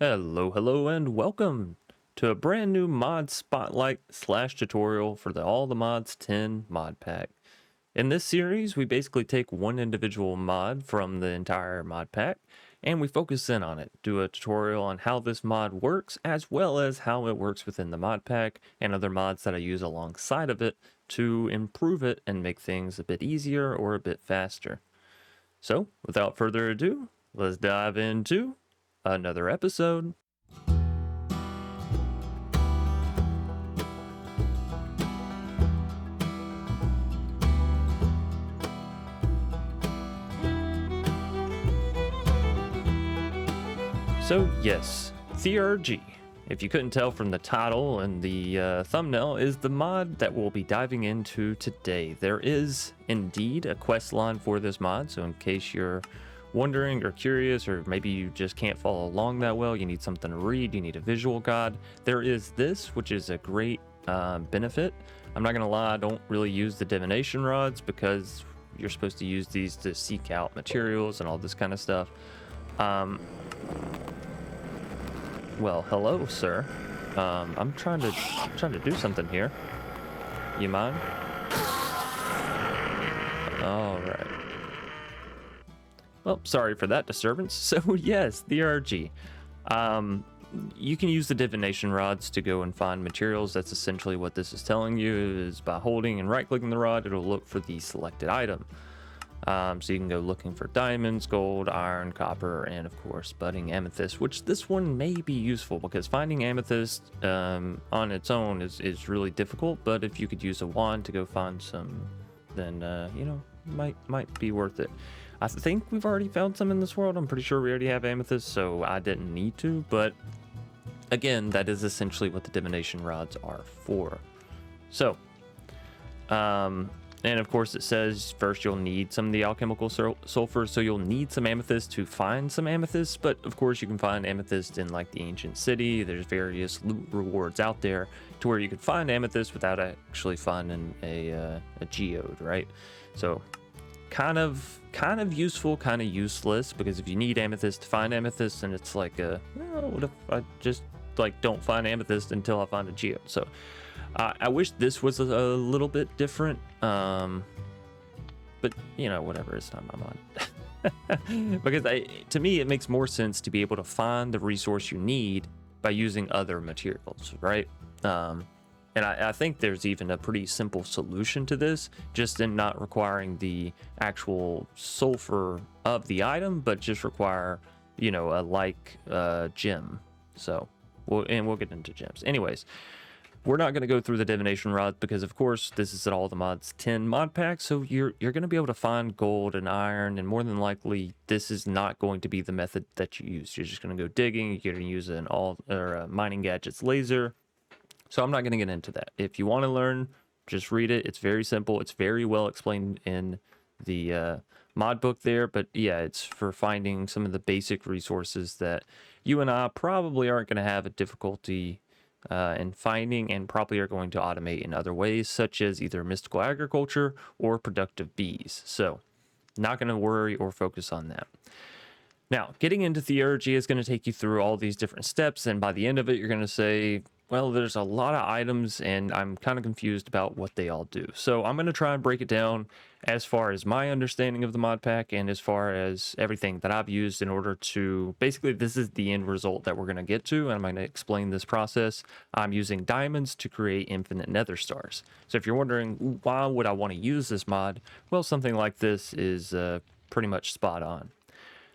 Hello, and welcome to a brand new mod spotlight / tutorial for the All the Mods 10 mod pack. In this series, we basically take one individual mod from the entire mod pack and we focus in on it, do a tutorial on how this mod works, as well as how it works within the mod pack and other mods that I use alongside of it to improve it and make things a bit easier or a bit faster. So, without further ado, let's dive into another episode. So yes, Theurgy, if you couldn't tell from the title and the thumbnail, is the mod that we'll be diving into today. There is indeed a quest line for this mod, so in case you're wondering or curious, or maybe you just can't follow along that well, you need something to read, you need a visual guide, there is this, which is a great benefit. I'm not gonna lie, I don't really use the divination rods because you're supposed to use these to seek out materials and all this kind of stuff. Well, hello, sir. I'm trying to do something here. You mind? All right. Well, sorry for that disturbance. So yes, the RG. You can use the divination rods to go and find materials. That's essentially what this is telling you. Is by holding and right-clicking the rod, it'll look for the selected item. So you can go looking for diamonds, gold, iron, copper, and of course budding amethyst, which this one may be useful because finding amethyst on its own is really difficult, but if you could use a wand to go find some, then you know, might be worth it. I think we've already found some in this world. I'm pretty sure we already have amethyst, so I didn't need to, but again, that is essentially what the divination rods are for. So and of course it says first you'll need some of the alchemical sulfur, so you'll need some amethyst to find some amethyst, but of course you can find amethyst in like the ancient city. There's various loot rewards out there to where you can find amethyst without actually finding a geode, right? So kind of useful, kind of useless, because if you need amethyst to find amethyst, then it's like well, what if I just like don't find amethyst until I find a geode? So I wish this was a little bit different, but you know, whatever, it's not my mod. Because to me, it makes more sense to be able to find the resource you need by using other materials, right? And I think there's even a pretty simple solution to this, just in not requiring the actual sulfur of the item, but just require, you know, a gem. So, we'll get into gems. Anyways, we're not going to go through the divination rod because, of course, this is at All the Mods 10 mod pack, so you're going to be able to find gold and iron, and more than likely, this is not going to be the method that you use. You're just going to go digging. You're going to use a mining gadgets laser. So I'm not going to get into that. If you want to learn, just read it. It's very simple. It's very well explained in the mod book there, but yeah, it's for finding some of the basic resources that you and I probably aren't going to have a difficulty in finding, and probably are going to automate in other ways, such as either mystical agriculture or productive bees. So not going to worry or focus on that. Now, getting into Theurgy is going to take you through all these different steps, and by the end of it, you're going to say, well, there's a lot of items and I'm kind of confused about what they all do. So I'm going to try and break it down as far as my understanding of the mod pack and as far as everything that I've used in order to, basically this is the end result that we're going to get to, and I'm going to explain this process. I'm using diamonds to create infinite nether stars. So if you're wondering why would I want to use this mod, well, something like this is pretty much spot on.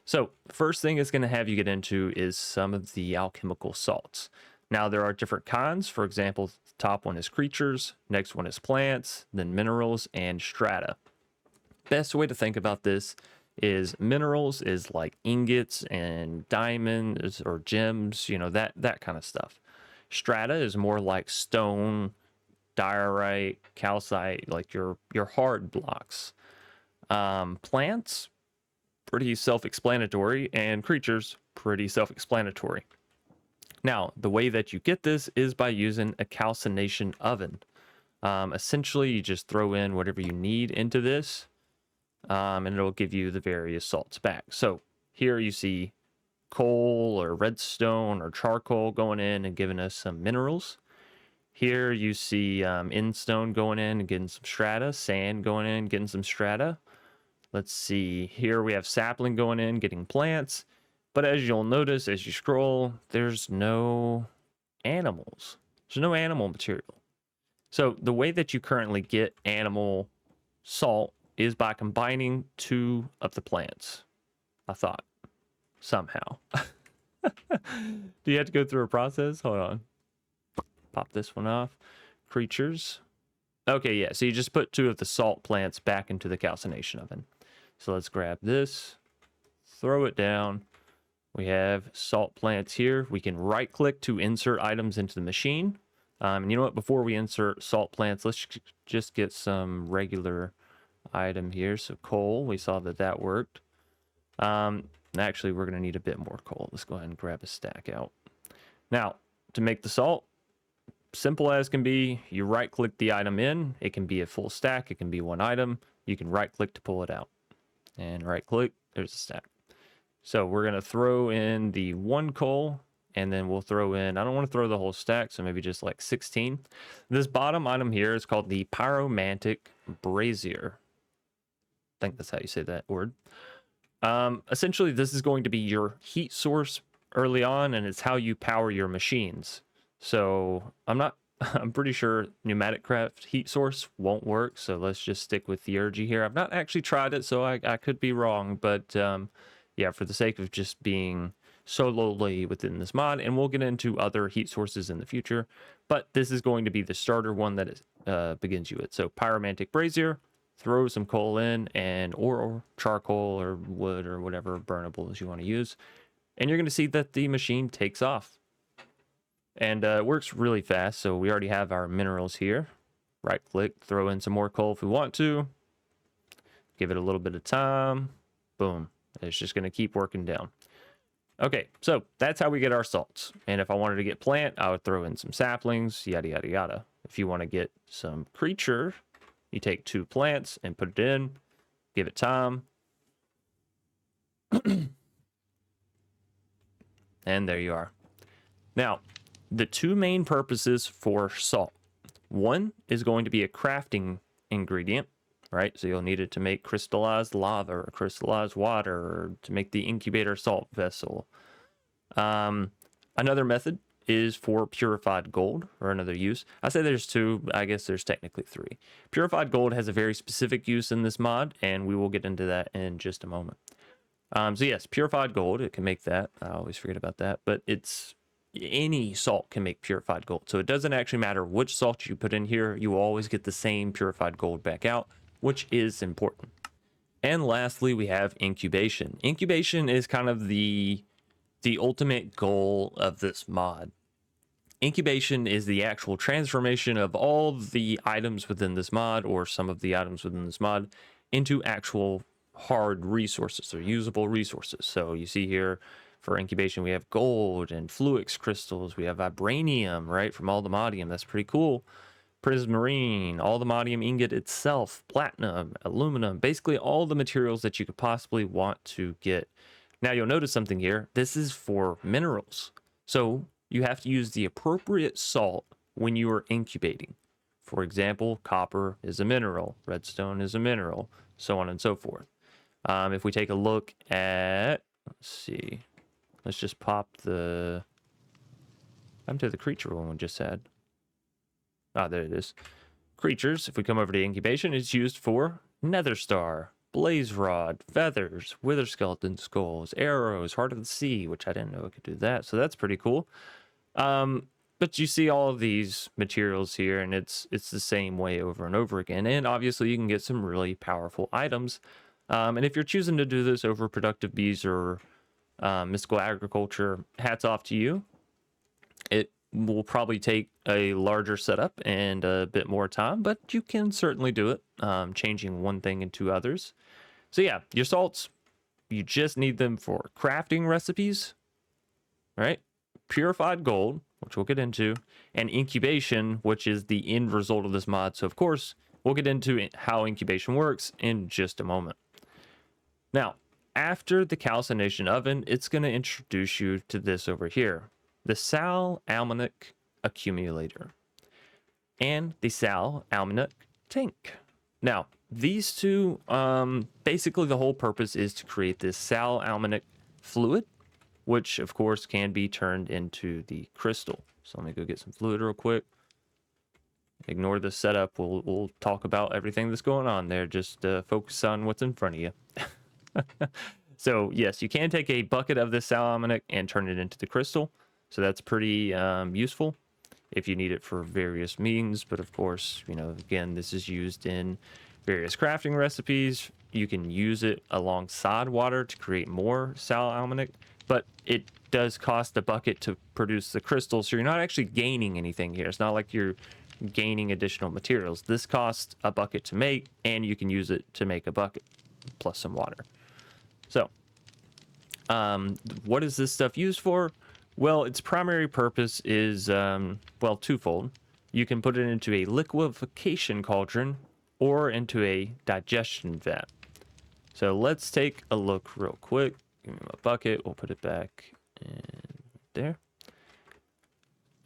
So first thing it's going to have you get into is some of the alchemical salts. Now, there are different kinds. For example, the top one is creatures, next one is plants, then minerals, and strata. Best way to think about this is minerals is like ingots and diamonds or gems, you know, that kind of stuff. Strata is more like stone, diorite, calcite, like your hard blocks. Plants, pretty self-explanatory, and creatures, pretty self-explanatory. Now, the way that you get this is by using a calcination oven. Essentially, you just throw in whatever you need into this, and it'll give you the various salts back. So here you see coal or redstone or charcoal going in and giving us some minerals. Here you see endstone going in and getting some strata, sand going in, getting some strata. Let's see, here we have sapling going in, getting plants. But as you'll notice, as you scroll, there's no animals. There's no animal material. So the way that you currently get animal salt is by combining 2 of the plants, I thought, somehow. Do you have to go through a process? Hold on. Pop this one off. Creatures. Okay, yeah, so you just put 2 of the salt plants back into the calcination oven. So let's grab this, throw it down. We have salt plants here. We can right click to insert items into the machine. And you know what, before we insert salt plants, let's just get some regular item here. So coal, we saw that that worked. Actually, we're gonna need a bit more coal. Let's go ahead and grab a stack out. Now, to make the salt, simple as can be, you right click the item in. It can be a full stack, it can be 1 item. You can right click to pull it out. And right click, there's a stack. So we're gonna throw in the 1 coal, and then we'll throw in, I don't want to throw the whole stack, so maybe just like 16. This bottom item here is called the pyromantic brazier. I think that's how you say that word. Essentially, this is going to be your heat source early on, and it's how you power your machines. So I'm pretty sure pneumatic craft heat source won't work, so let's just stick with Theurgy here. I've not actually tried it, so I could be wrong, but yeah, for the sake of just being so lowly within this mod, and we'll get into other heat sources in the future, but this is going to be the starter one that it begins you with. So pyromantic brazier, throw some coal in, and or charcoal or wood or whatever burnables you want to use, and you're going to see that the machine takes off. And it works really fast, so we already have our minerals here. Right click, throw in some more coal if we want to. Give it a little bit of time. Boom. It's just going to keep working down. Okay, so that's how we get our salts. And if I wanted to get plant, I would throw in some saplings, yada, yada, yada. If you want to get some creature, you take 2 plants and put it in, give it time. And there you are. Now, the 2 main purposes for salt. One is going to be a crafting ingredient, right? So you'll need it to make crystallized lava or crystallized water, or to make the incubator salt vessel. Another method is for purified gold, or another use. I say there's 2, I guess there's technically 3. Purified gold has a very specific use in this mod, and we will get into that in just a moment. So yes, purified gold, it can make that. I always forget about that, but any salt can make purified gold. So it doesn't actually matter which salt you put in here, you will always get the same purified gold back out, which is important. And lastly, we have incubation. Incubation is kind of the ultimate goal of this mod. Incubation is the actual transformation of all the items within this mod, or some of the items within this mod, into actual hard resources or usable resources. So you see here, for incubation, we have gold and fluix crystals. We have vibranium, right, from all the modium. That's pretty cool. Prismarine, all the modium ingot itself, platinum, aluminum, basically all the materials that you could possibly want to get. Now you'll notice something here. This is for minerals. So you have to use the appropriate salt when you are incubating. For example, copper is a mineral, redstone is a mineral, so on and so forth. If we take a look at, let's see, let's just pop the, I'm to the creature one we just had. Ah, there it is. Creatures, if we come over to incubation, it's used for nether star, blaze rod, feathers, wither skeleton skulls, arrows, heart of the sea, which I didn't know it could do that, so that's pretty cool. But you see all of these materials here, and it's the same way over and over again, and obviously you can get some really powerful items. And if you're choosing to do this over productive bees or mystical agriculture, hats off to you. It will probably take a larger setup and a bit more time, but you can certainly do it, changing one thing into others. So yeah, your salts, you just need them for crafting recipes, right? Purified gold, which we'll get into, and incubation, which is the end result of this mod. So of course, we'll get into how incubation works in just a moment. Now, After the calcination oven, it's going to introduce you to this over here, the sal ammonic accumulator and the sal ammonic tank. Now, these two, basically the whole purpose is to create this sal ammonic fluid, which of course can be turned into the crystal. So let me go get some fluid real quick. Ignore the setup. We'll talk about everything that's going on there. Just focus on what's in front of you. So yes, you can take a bucket of this sal ammonic and turn it into the crystal. So that's pretty useful if you need it for various means. But of course, you know, again, this is used in various crafting recipes. You can use it alongside water to create more sal ammonic, but it does cost a bucket to produce the crystal. So you're not actually gaining anything here. It's not like you're gaining additional materials. This costs a bucket to make, and you can use it to make a bucket plus some water. So what is this stuff used for? Well, its primary purpose is well, twofold. You can put it into a liquefaction cauldron or into a digestion vat. So let's take a look real quick. Give me my bucket. We'll put it back in there.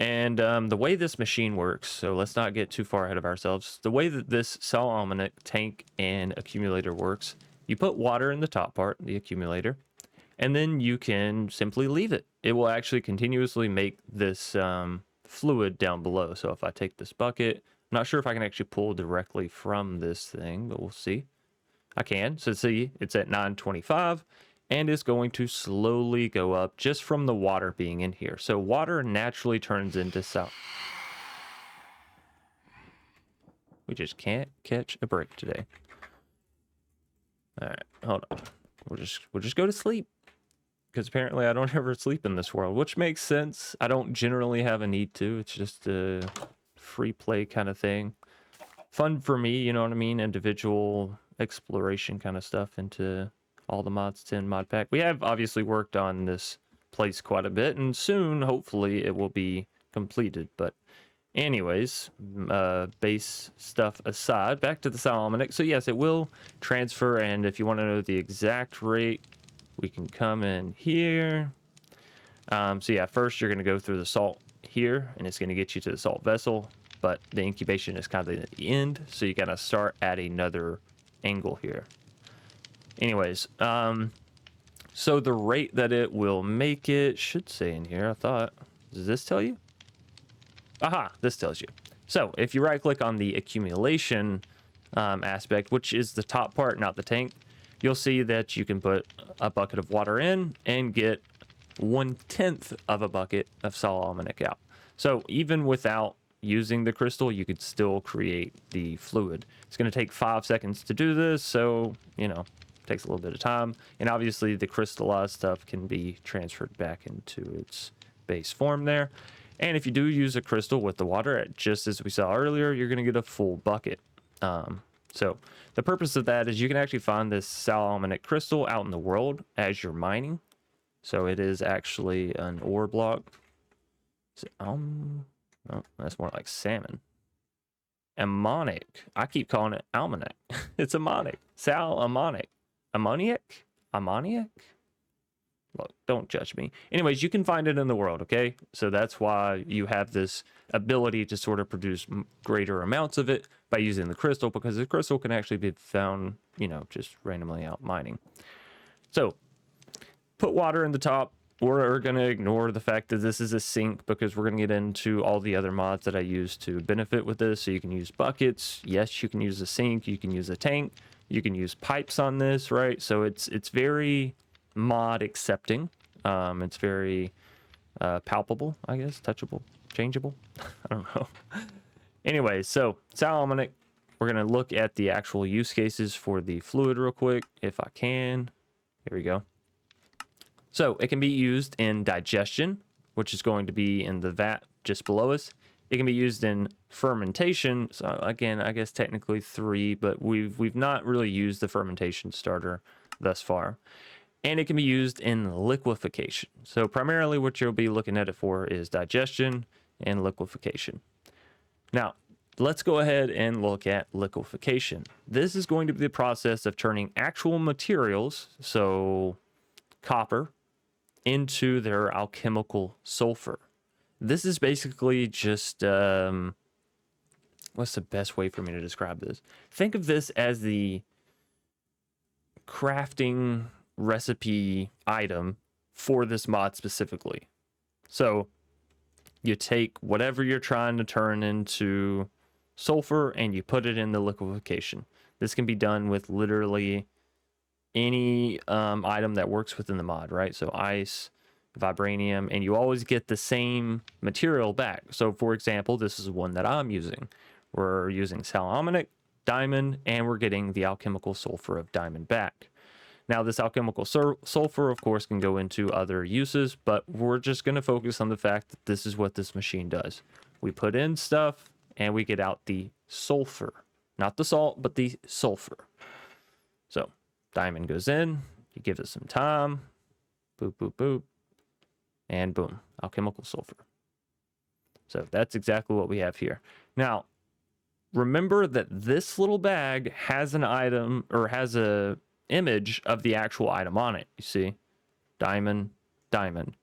And the way this machine works, so let's not get too far ahead of ourselves. The way that this sal ammonic tank and accumulator works, you put water in the top part, the accumulator, and then you can simply leave it. It will actually continuously make this fluid down below. So if I take this bucket, I'm not sure if I can actually pull directly from this thing, but we'll see. I can. So see, it's at 925. And it's going to slowly go up just from the water being in here. So water naturally turns into sal. We just can't catch a break today. All right, hold on. We'll just go to sleep, because apparently I don't ever sleep in this world, which makes sense. I don't generally have a need to. It's just a free play kind of thing. Fun for me, you know what I mean? Individual exploration kind of stuff into All the Mods 10 mod pack. We have obviously worked on this place quite a bit, and soon, hopefully, it will be completed. But anyways, base stuff aside, back to the sal ammonic. So yes, it will transfer, and if you want to know the exact rate, we can come in here. So yeah, first you're going to go through the salt here, and it's going to get you to the salt vessel, but the incubation is kind of at the end, so you got to start at another angle here. Anyways, so the rate that it will make it should say in here, I thought. Does this tell you? Aha, this tells you. So if you right click on the accumulation aspect, which is the top part, not the tank, you'll see that you can put a bucket of water in and get 1/10 of a bucket of sal ammonic out. So even without using the crystal, you could still create the fluid. It's going to take 5 seconds to do this, so, you know, takes a little bit of time. And obviously the crystallized stuff can be transferred back into its base form there. And if you do use a crystal with the water, just as we saw earlier, you're going to get a full bucket. So the purpose of that is you can actually find this sal ammonic crystal out in the world as you're mining. So it is actually an ore block. Oh, that's more like salmon. Ammonic. I keep calling it almanac. It's ammonic. Sal ammonic. Ammoniac? Ammoniac? Look, don't judge me. Anyways, you can find it in the world, okay? So that's why you have this ability to sort of produce greater amounts of it by using the crystal, because the crystal can actually be found, you know, just randomly out mining. So put water in the top. We're going to ignore the fact that this is a sink, because we're going to get into all the other mods that I use to benefit with this. So you can use buckets. Yes, you can use a sink. You can use a tank. You can use pipes on this, right? So it's very mod accepting. It's very palpable, I guess, touchable, changeable. I don't know. Anyway, so sal ammonic. We're going to look at the actual use cases for the fluid real quick, if I can. Here we go. So it can be used in digestion, which is going to be in the vat just below us. It can be used in fermentation. So again, I guess technically 3, but we've not really used the fermentation starter thus far. And it can be used in liquefaction. So primarily what you'll be looking at it for is digestion and liquefaction. Now, let's go ahead and look at liquefaction. This is going to be the process of turning actual materials, so copper, into their alchemical sulfur. This is basically just, what's the best way for me to describe this? Think of this as the crafting recipe item for this mod specifically. So you take whatever you're trying to turn into sulfur and you put it in the liquefaction. This can be done with literally any item that works within the mod, right? So ice, vibranium, and you always get the same material back. So for example, this is one that I'm using. We're using salomonic, diamond, and we're getting the alchemical sulfur of diamond back. Now, this alchemical sulfur, of course, can go into other uses, but we're just going to focus on the fact that this is what this machine does. We put in stuff, and we get out the sulfur. Not the salt, but the sulfur. So, diamond goes in, you give it some time, boop, boop, boop, and boom, alchemical sulfur. So, that's exactly what we have here. Now, remember that this little bag has an item, or has a image of the actual item on it. You see, diamond, diamond.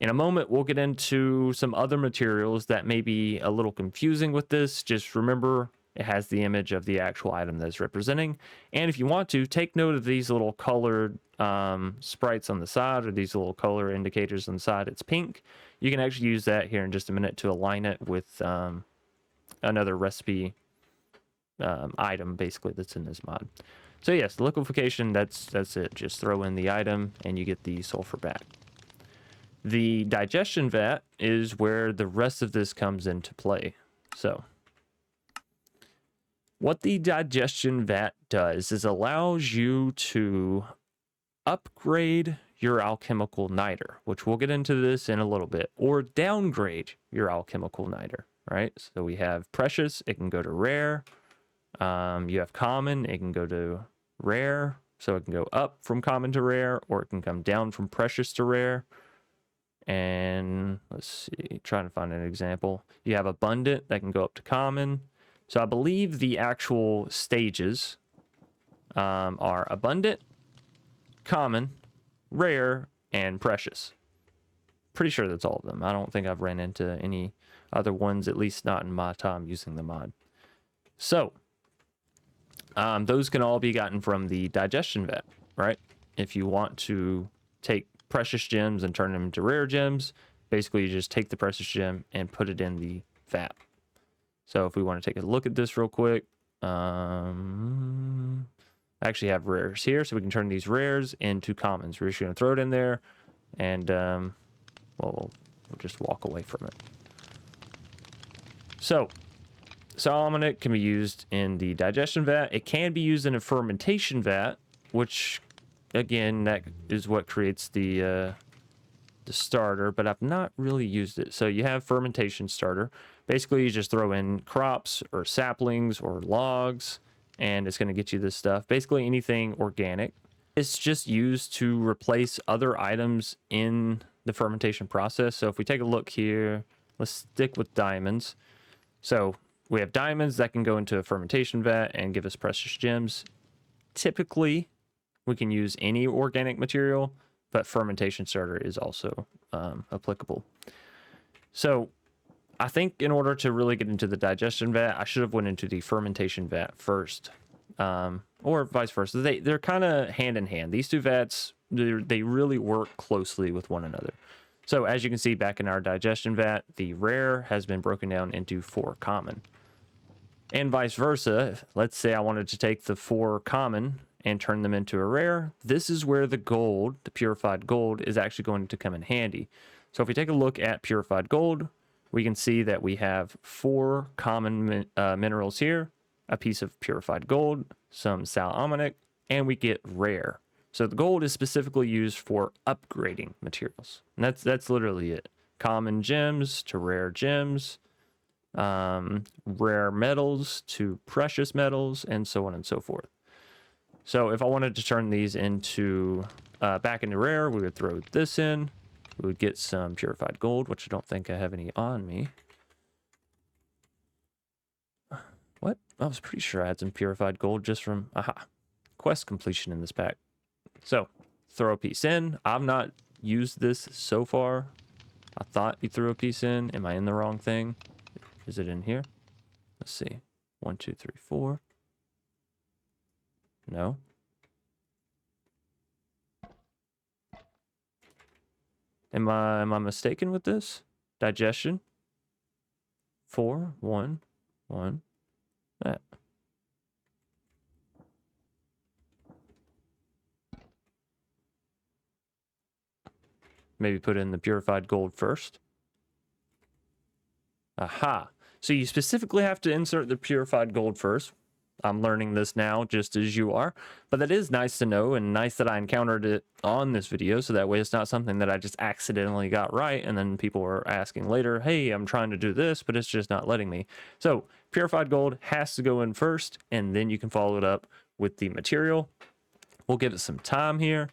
In a moment, we'll get into some other materials that may be a little confusing with this. Just remember, it has the image of the actual item that it's representing. And if you want to, take note of these little colored sprites on the side, or these little color indicators on the side. It's pink. You can actually use that here in just a minute to align it with another recipe item, basically, that's in this mod. So yes, liquefaction, that's it. Just throw in the item and you get the sulfur back. The digestion vat is where the rest of this comes into play. So what the digestion vat does is allows you to upgrade your alchemical niter, which we'll get into this in a little bit, or downgrade your alchemical niter, right? So we have precious, it can go to rare. You have common, it can go to rare, so it can go up from common to rare, or it can come down from precious to rare. And let's see, trying to find an example. You have abundant, that can go up to common. So I believe the actual stages are abundant, common, rare, and precious. Pretty sure that's all of them. I don't think I've ran into any other ones, at least not in my time using the mod. So those can all be gotten from the digestion vat, right? If you want to take precious gems and turn them into rare gems, basically you just take the precious gem and put it in the vat. So if we want to take a look at this real quick, I actually have rares here, so we can turn these rares into commons. We're just going to throw it in there, and well, we'll just walk away from it. So salomonic can be used in the digestion vat. It can be used in a fermentation vat, which again, that is what creates the starter, but I've not really used it. So you have fermentation starter. Basically, you just throw in crops or saplings or logs, and it's going to get you this stuff. Basically, anything organic. It's just used to replace other items in the fermentation process. So if we take a look here, let's stick with diamonds. So we have diamonds that can go into a fermentation vat and give us precious gems. Typically, we can use any organic material, but fermentation starter is also applicable. So I think in order to really get into the digestion vat, I should have went into the fermentation vat first, or vice versa. They're kind of hand in hand. These two vats, they really work closely with one another. So as you can see back in our digestion vat, the rare has been broken down into 4 common. And vice versa, let's say I wanted to take the 4 common and turn them into a rare. This is where the gold, the purified gold, is actually going to come in handy. So if we take a look at purified gold, we can see that we have 4 common minerals here, a piece of purified gold, some salomonic, and we get rare. So the gold is specifically used for upgrading materials. And that's literally it. Common gems to rare gems, rare metals to precious metals, and so on and so forth. So if I wanted to turn these into back into rare, we would throw this in. We would get some purified gold, which I don't think I have any on me. What? I was pretty sure I had some purified gold just from quest completion in this pack. So throw a piece in. I've not used this so far. I thought you threw a piece in. Am I in the wrong thing? Is it in here? Let's see. 1, 2, 3, 4. No. Am I mistaken with this? Digestion. 4, 1, 1. That. Maybe put in the purified gold first. Aha. So you specifically have to insert the purified gold first. I'm learning this now just as you are, but that is nice to know and nice that I encountered it on this video, so that way it's not something that I just accidentally got right and then people are asking later, hey, I'm trying to do this, but it's just not letting me. So purified gold has to go in first, and then you can follow it up with the material. We'll give it some time here.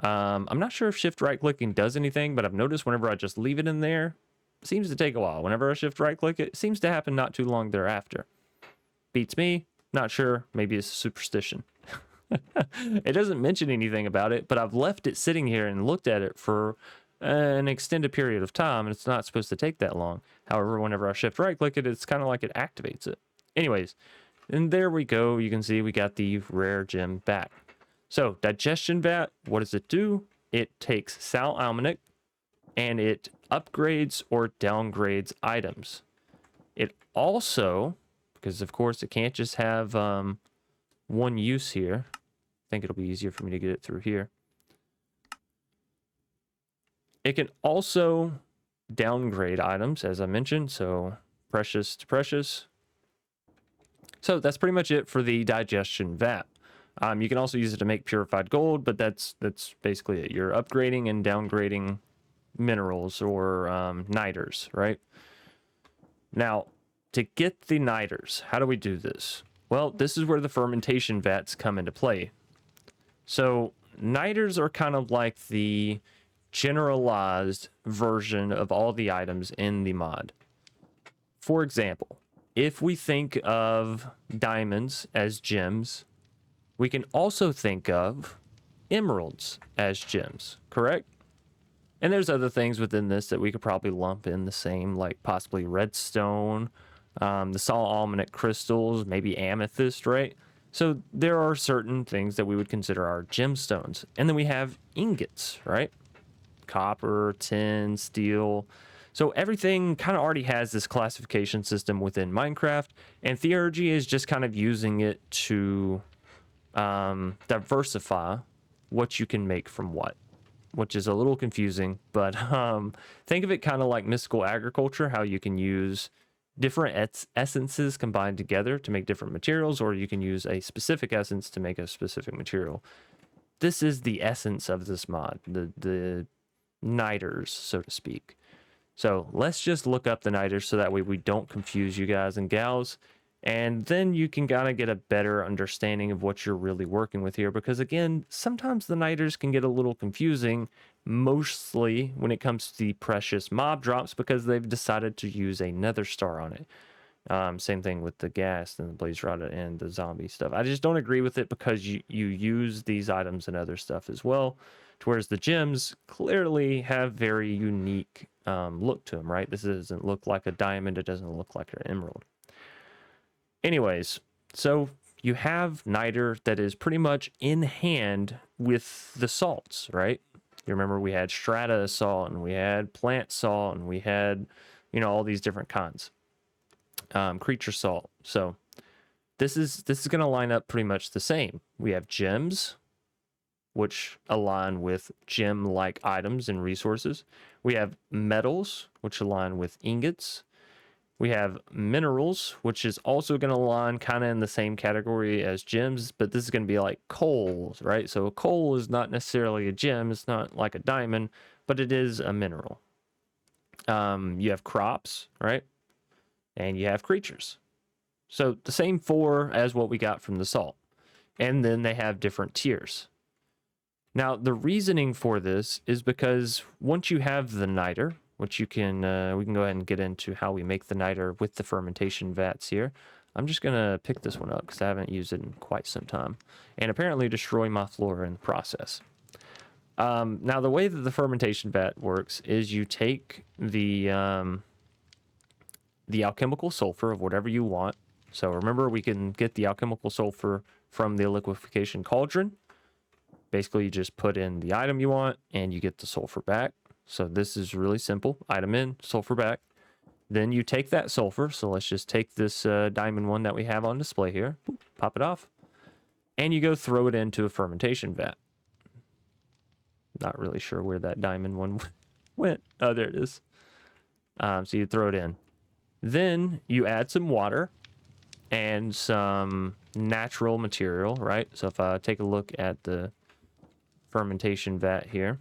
I'm not sure if shift right clicking does anything, but I've noticed whenever I just leave it in there, it seems to take a while. Whenever I shift right click it seems to happen not too long thereafter. Beats me. Not sure. Maybe it's a superstition. It doesn't mention anything about it, but I've left it sitting here and looked at it for an extended period of time, and it's not supposed to take that long. However, whenever I shift right click it, it's kind of like it activates it. Anyways, and there we go. You can see we got the rare gem back. So digestion vat, what does it do? It takes sal almanac and it upgrades or downgrades items. It also, because of course it can't just have one use here. I think it'll be easier for me to get it through here. It can also downgrade items, as I mentioned, so precious to precious. So that's pretty much it for the digestion vat. You can also use it to make purified gold, but that's basically it. You're upgrading and downgrading minerals or niters, right? Now, to get the niters, how do we do this? Well, this is where the fermentation vats come into play. So niters are kind of like the generalized version of all the items in the mod. For example, if we think of diamonds as gems, we can also think of emeralds as gems, correct? And there's other things within this that we could probably lump in the same, like possibly redstone, the sal almanac crystals, maybe amethyst, right? So there are certain things that we would consider our gemstones. And then we have ingots, right? Copper, tin, steel. So everything kind of already has this classification system within Minecraft, and Theurgy is just kind of using it to diversify what you can make from what, which is a little confusing, but think of it kind of like mystical agriculture, how you can use different essences combined together to make different materials, or you can use a specific essence to make a specific material. This is the essence of this mod, the niters, so to speak. So let's just look up the niters so that way we don't confuse you guys and gals, and then you can kind of get a better understanding of what you're really working with here, because again, sometimes the niters can get a little confusing, mostly when it comes to the precious mob drops, because they've decided to use a nether star on it. Same thing with the gas and the blaze rod and the zombie stuff. I just don't agree with it, because you use these items and other stuff as well, to whereas the gems clearly have very unique look to them, right? This doesn't look like a diamond, it doesn't look like an emerald. Anyways, so you have niter that is pretty much in hand with the salts, right? You remember we had strata salt and we had plant salt and we had, you know, all these different kinds. Creature salt. So this is going to line up pretty much the same. We have gems, which align with gem-like items and resources. We have metals, which align with ingots. We have minerals, which is also going to align kind of in the same category as gems, but this is going to be like coals, right? So a coal is not necessarily a gem. It's not like a diamond, but it is a mineral. You have crops, right? And you have creatures. So the same 4 as what we got from the salt. And then they have different tiers. Now, the reasoning for this is because once you have the niter, which you can, we can go ahead and get into how we make the niter with the fermentation vats here. I'm just gonna pick this one up because I haven't used it in quite some time, and apparently destroy my flora in the process. Now the way that the fermentation vat works is you take the alchemical sulfur of whatever you want. So remember, we can get the alchemical sulfur from the liquefaction cauldron. Basically, you just put in the item you want and you get the sulfur back. So this is really simple. Item in, sulfur back. Then you take that sulfur. So let's just take this diamond one that we have on display here. Boop, pop it off. And you go throw it into a fermentation vat. Not really sure where that diamond one went. Oh, there it is. So you throw it in. Then you add some water and some natural material, right? So if I take a look at the fermentation vat here,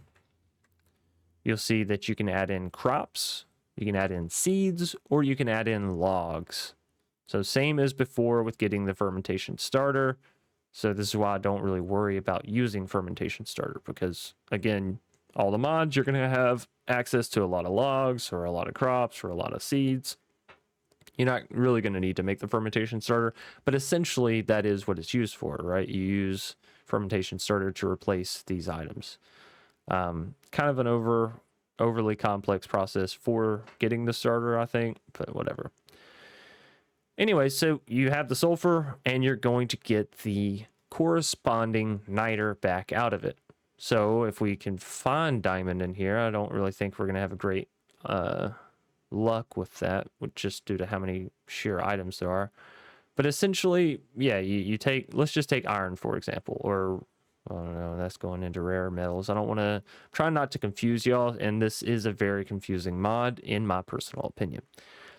you'll see that you can add in crops, you can add in seeds, or you can add in logs. So same as before with getting the fermentation starter. So this is why I don't really worry about using fermentation starter, because again, all the mods, you're going to have access to a lot of logs or a lot of crops or a lot of seeds. You're not really going to need to make the fermentation starter, but essentially that is what it's used for, right? You use fermentation starter to replace these items. Kind of an overly complex process for getting the starter, I think, but whatever. Anyway, so you have the sulfur and you're going to get the corresponding niter back out of it. So if we can find diamond in here, I don't really think we're going to have a great luck with that, just due to how many sheer items there are. But essentially, yeah, you take, let's just take iron, for example, or, I don't know, that's going into rare metals. I don't want to, try not to confuse y'all, and this is a very confusing mod, in my personal opinion.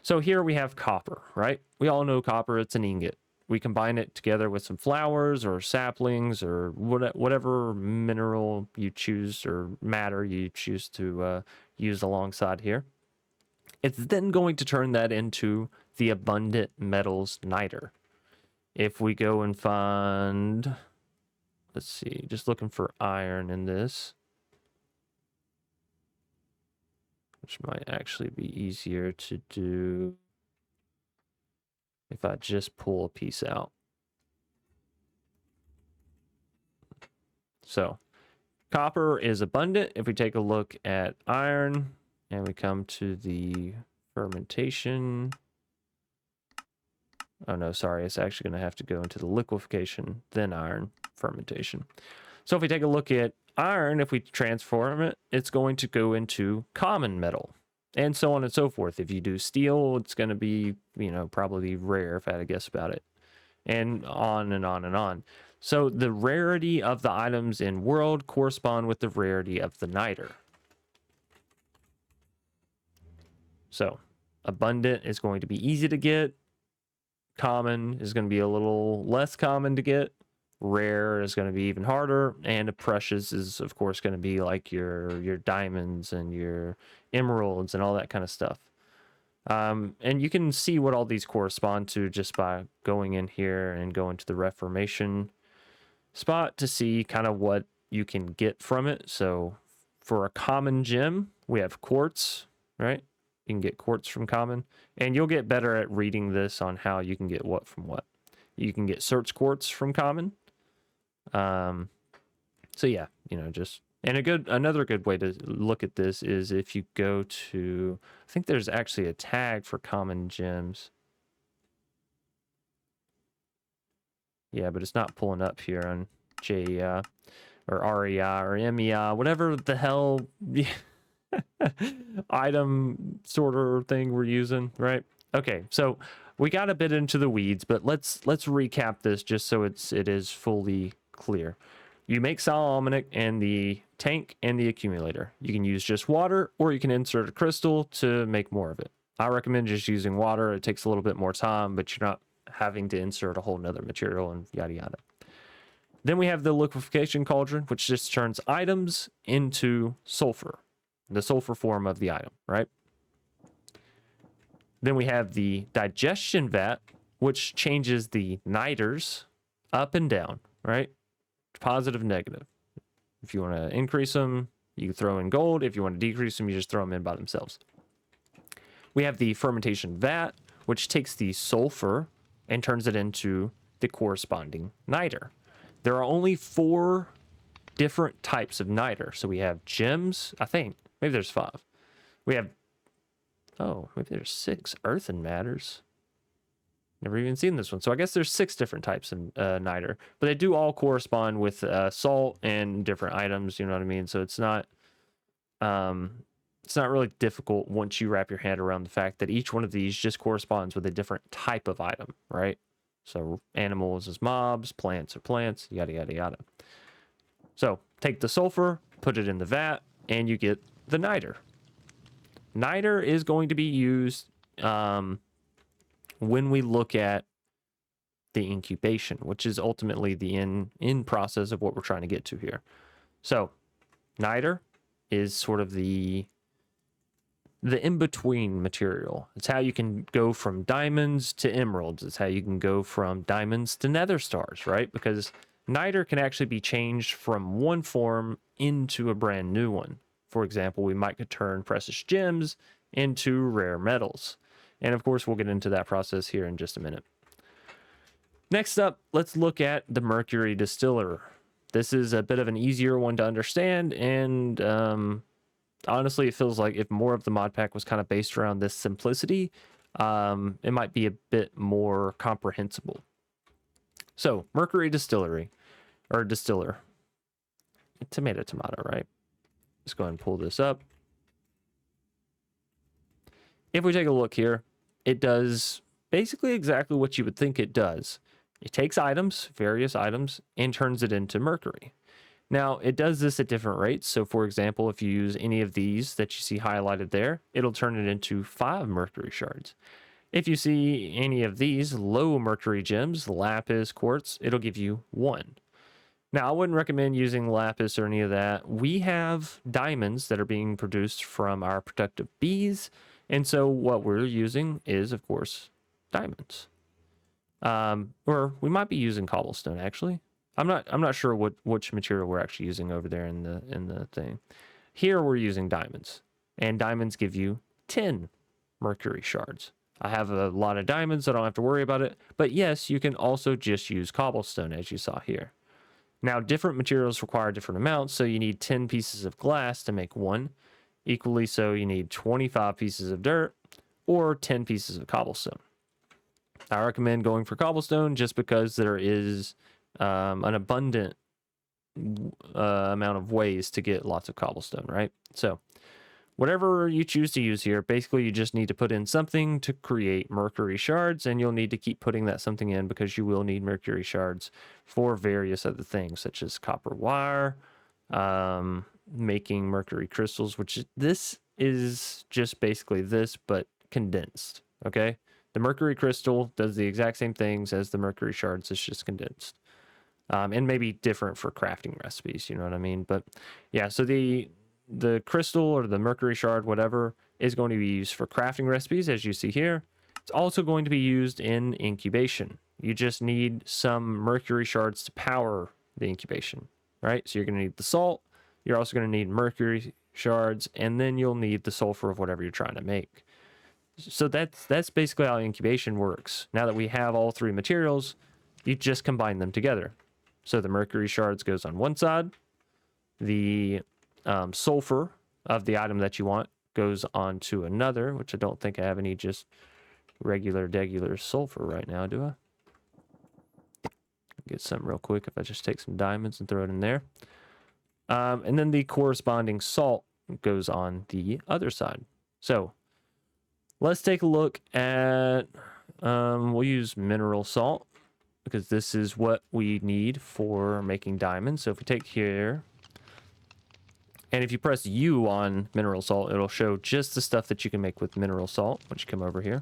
So here we have copper, right? We all know copper, it's an ingot. We combine it together with some flowers or saplings or whatever mineral you choose or matter you choose to use alongside here. It's then going to turn that into the abundant metals niter. If we go and find, let's see, just looking for iron in this, which might actually be easier to do if I just pull a piece out. So copper is abundant. If we take a look at iron and we come to the fermentation, oh no, sorry, it's actually going to have to go into the liquefaction, then iron fermentation. So if we take a look at iron, if we transform it, it's going to go into common metal, and so on and so forth. If you do steel, it's going to be, you know, probably rare, if I had to guess about it, and on and on and on. So the rarity of the items in world correspond with the rarity of the niter. So abundant is going to be easy to get. Common is going to be a little less common to get. Rare is going to be even harder, and precious is of course going to be like your diamonds and your emeralds and all that kind of stuff. And you can see what all these correspond to just by going in here and going to the reformation spot to see kind of what you can get from it. So for a common gem, we have quartz, right? You can get quartz from common, and you'll get better at reading this on how you can get what from what. You can get search quartz from common. So yeah, you know, just, and another good way to look at this is if you go to, I think there's actually a tag for common gems. Yeah, but it's not pulling up here on JEI or REI or MEI, whatever the hell item sorter thing we're using, right? Okay, so we got a bit into the weeds, but let's recap this just so it is fully clear. You make solid almanac and the tank and the accumulator. You can use just water, or you can insert a crystal to make more of it. I recommend just using water. It takes a little bit more time, but you're not having to insert a whole nother material and yada yada. Then we have the liquefaction cauldron, which just turns items into sulfur, the sulfur form of the item, right? Then we have the digestion vat, which changes the niters up and down, right? Positive, negative. If you want to increase them, you can throw in gold. If you want to decrease them, you just throw them in by themselves. We have the fermentation vat, which takes the sulfur and turns it into the corresponding niter. There are only 4 different types of niter. So we have gems, I think. Maybe there's 5. We have, oh, maybe there's 6 earthen matters. Never even seen this one. So I guess there's 6 different types of niter, but they do all correspond with salt and different items, you know what I mean? So it's not really difficult once you wrap your head around the fact that each one of these just corresponds with a different type of item, right? So animals is mobs, plants are plants, yada, yada, yada. So take the sulfur, put it in the vat, and you get the niter. Niter is going to be used when we look at the incubation, which is ultimately the in process of what we're trying to get to here. So niter is sort of the in-between material. It's how you can go from diamonds to emeralds. It's how you can go from diamonds to nether stars, right? Because niter can actually be changed from one form into a brand new one. For example, we might could turn precious gems into rare metals. And of course, we'll get into that process here in just a minute. Next up, let's look at the mercury distiller. This is a bit of an easier one to understand, and honestly, it feels like if more of the mod pack was kind of based around this simplicity, it might be a bit more comprehensible. So, mercury distillery, or distiller. Tomato, right? Let's go ahead and pull this up. If we take a look here, it does basically exactly what you would think it does. It takes items, various items, and turns it into mercury. Now, it does this at different rates. So, for example, if you use any of these that you see highlighted there, it'll turn it into 5 mercury shards. If you see any of these low mercury gems, lapis, quartz, it'll give you 1. Now, I wouldn't recommend using lapis or any of that. We have diamonds that are being produced from our productive bees, and so what we're using is, of course, diamonds. Or we might be using cobblestone, actually. I'm not sure which material we're actually using over there in the thing. Here we're using diamonds, and diamonds give you 10 mercury shards. I have a lot of diamonds, so I don't have to worry about it. But yes, you can also just use cobblestone, as you saw here. Now, different materials require different amounts, so you need 10 pieces of glass to make 1. Equally so, you need 25 pieces of dirt or 10 pieces of cobblestone. I recommend going for cobblestone just because there is an abundant amount of ways to get lots of cobblestone, right? So whatever you choose to use here, basically you just need to put in something to create mercury shards, and you'll need to keep putting that something in because you will need mercury shards for various other things, such as copper wire, making mercury crystals, which this is just basically this, but condensed, okay? The mercury crystal does the exact same things as the mercury shards, it's just condensed. And maybe different for crafting recipes, you know what I mean? But yeah, so the crystal or the mercury shard, whatever, is going to be used for crafting recipes, as you see here. It's also going to be used in incubation. You just need some mercury shards to power the incubation, right? So you're going to need the salt, you're also going to need mercury shards, and then you'll need the sulfur of whatever you're trying to make. So that's basically how incubation works. Now that we have all 3 materials, you just combine them together. So the mercury shards goes on one side, the sulfur of the item that you want goes on to another, which I don't think I have any just regular sulfur right now, do I? Get some real quick if I just take some diamonds and throw it in there. And then the corresponding salt goes on the other side. So let's take a look at, we'll use mineral salt because this is what we need for making diamonds. So if we take here, and if you press U on mineral salt, it'll show just the stuff that you can make with mineral salt. Once you come over here.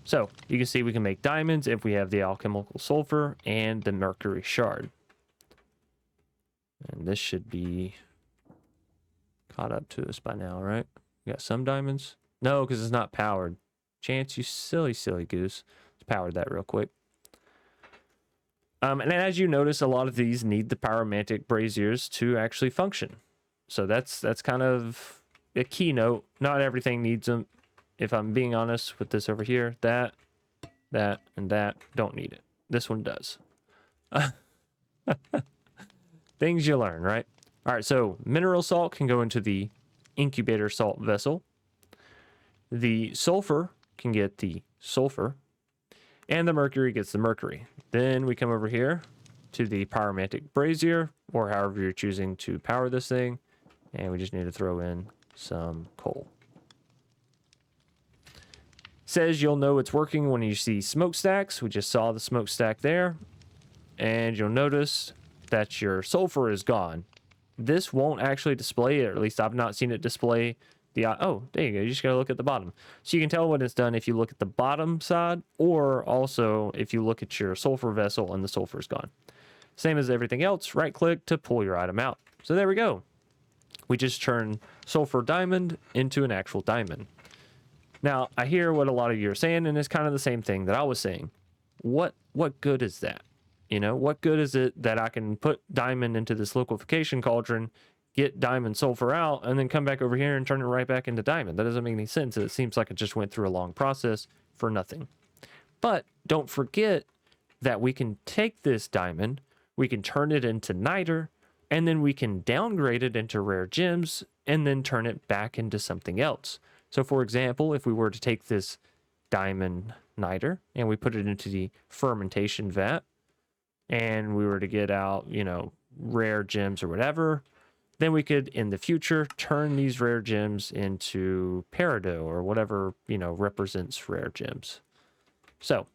So you can see we can make diamonds if we have the alchemical sulfur and the mercury shard. And this should be caught up to us by now, right? We got some diamonds. No, because it's not powered. Chance, you silly goose. Let's power that real quick. And as you notice, a lot of these need the pyromantic braziers to actually function. So that's kind of a keynote. Not everything needs them. If I'm being honest with this over here, that and that don't need it. This one does. Things you learn, right? All right, so mineral salt can go into the incubator salt vessel. The sulfur can get the sulfur, and the mercury gets the mercury. Then we come over here to the pyromantic brazier, or however you're choosing to power this thing, and we just need to throw in some coal. Says you'll know it's working when you see smokestacks. We just saw the smokestack there, and you'll notice that your sulfur is gone. This won't actually display it, or at least I've not seen it display the... Oh, there you go. You just gotta look at the bottom. So you can tell when it's done if you look at the bottom side, or also if you look at your sulfur vessel and the sulfur is gone. Same as everything else, right click to pull your item out. So there we go. We just turned sulfur diamond into an actual diamond. Now, I hear what a lot of you are saying, and it's kind of the same thing that I was saying. What good is that? You know, what good is it that I can put diamond into this liquefaction cauldron, get diamond sulfur out, and then come back over here and turn it right back into diamond? That doesn't make any sense. It seems like it just went through a long process for nothing. But don't forget that we can take this diamond, we can turn it into niter, and then we can downgrade it into rare gems, and then turn it back into something else. So for example, if we were to take this diamond niter and we put it into the fermentation vat, and we were to get out, you know, rare gems or whatever, then we could, in the future, turn these rare gems into peridot or whatever, you know, represents rare gems. So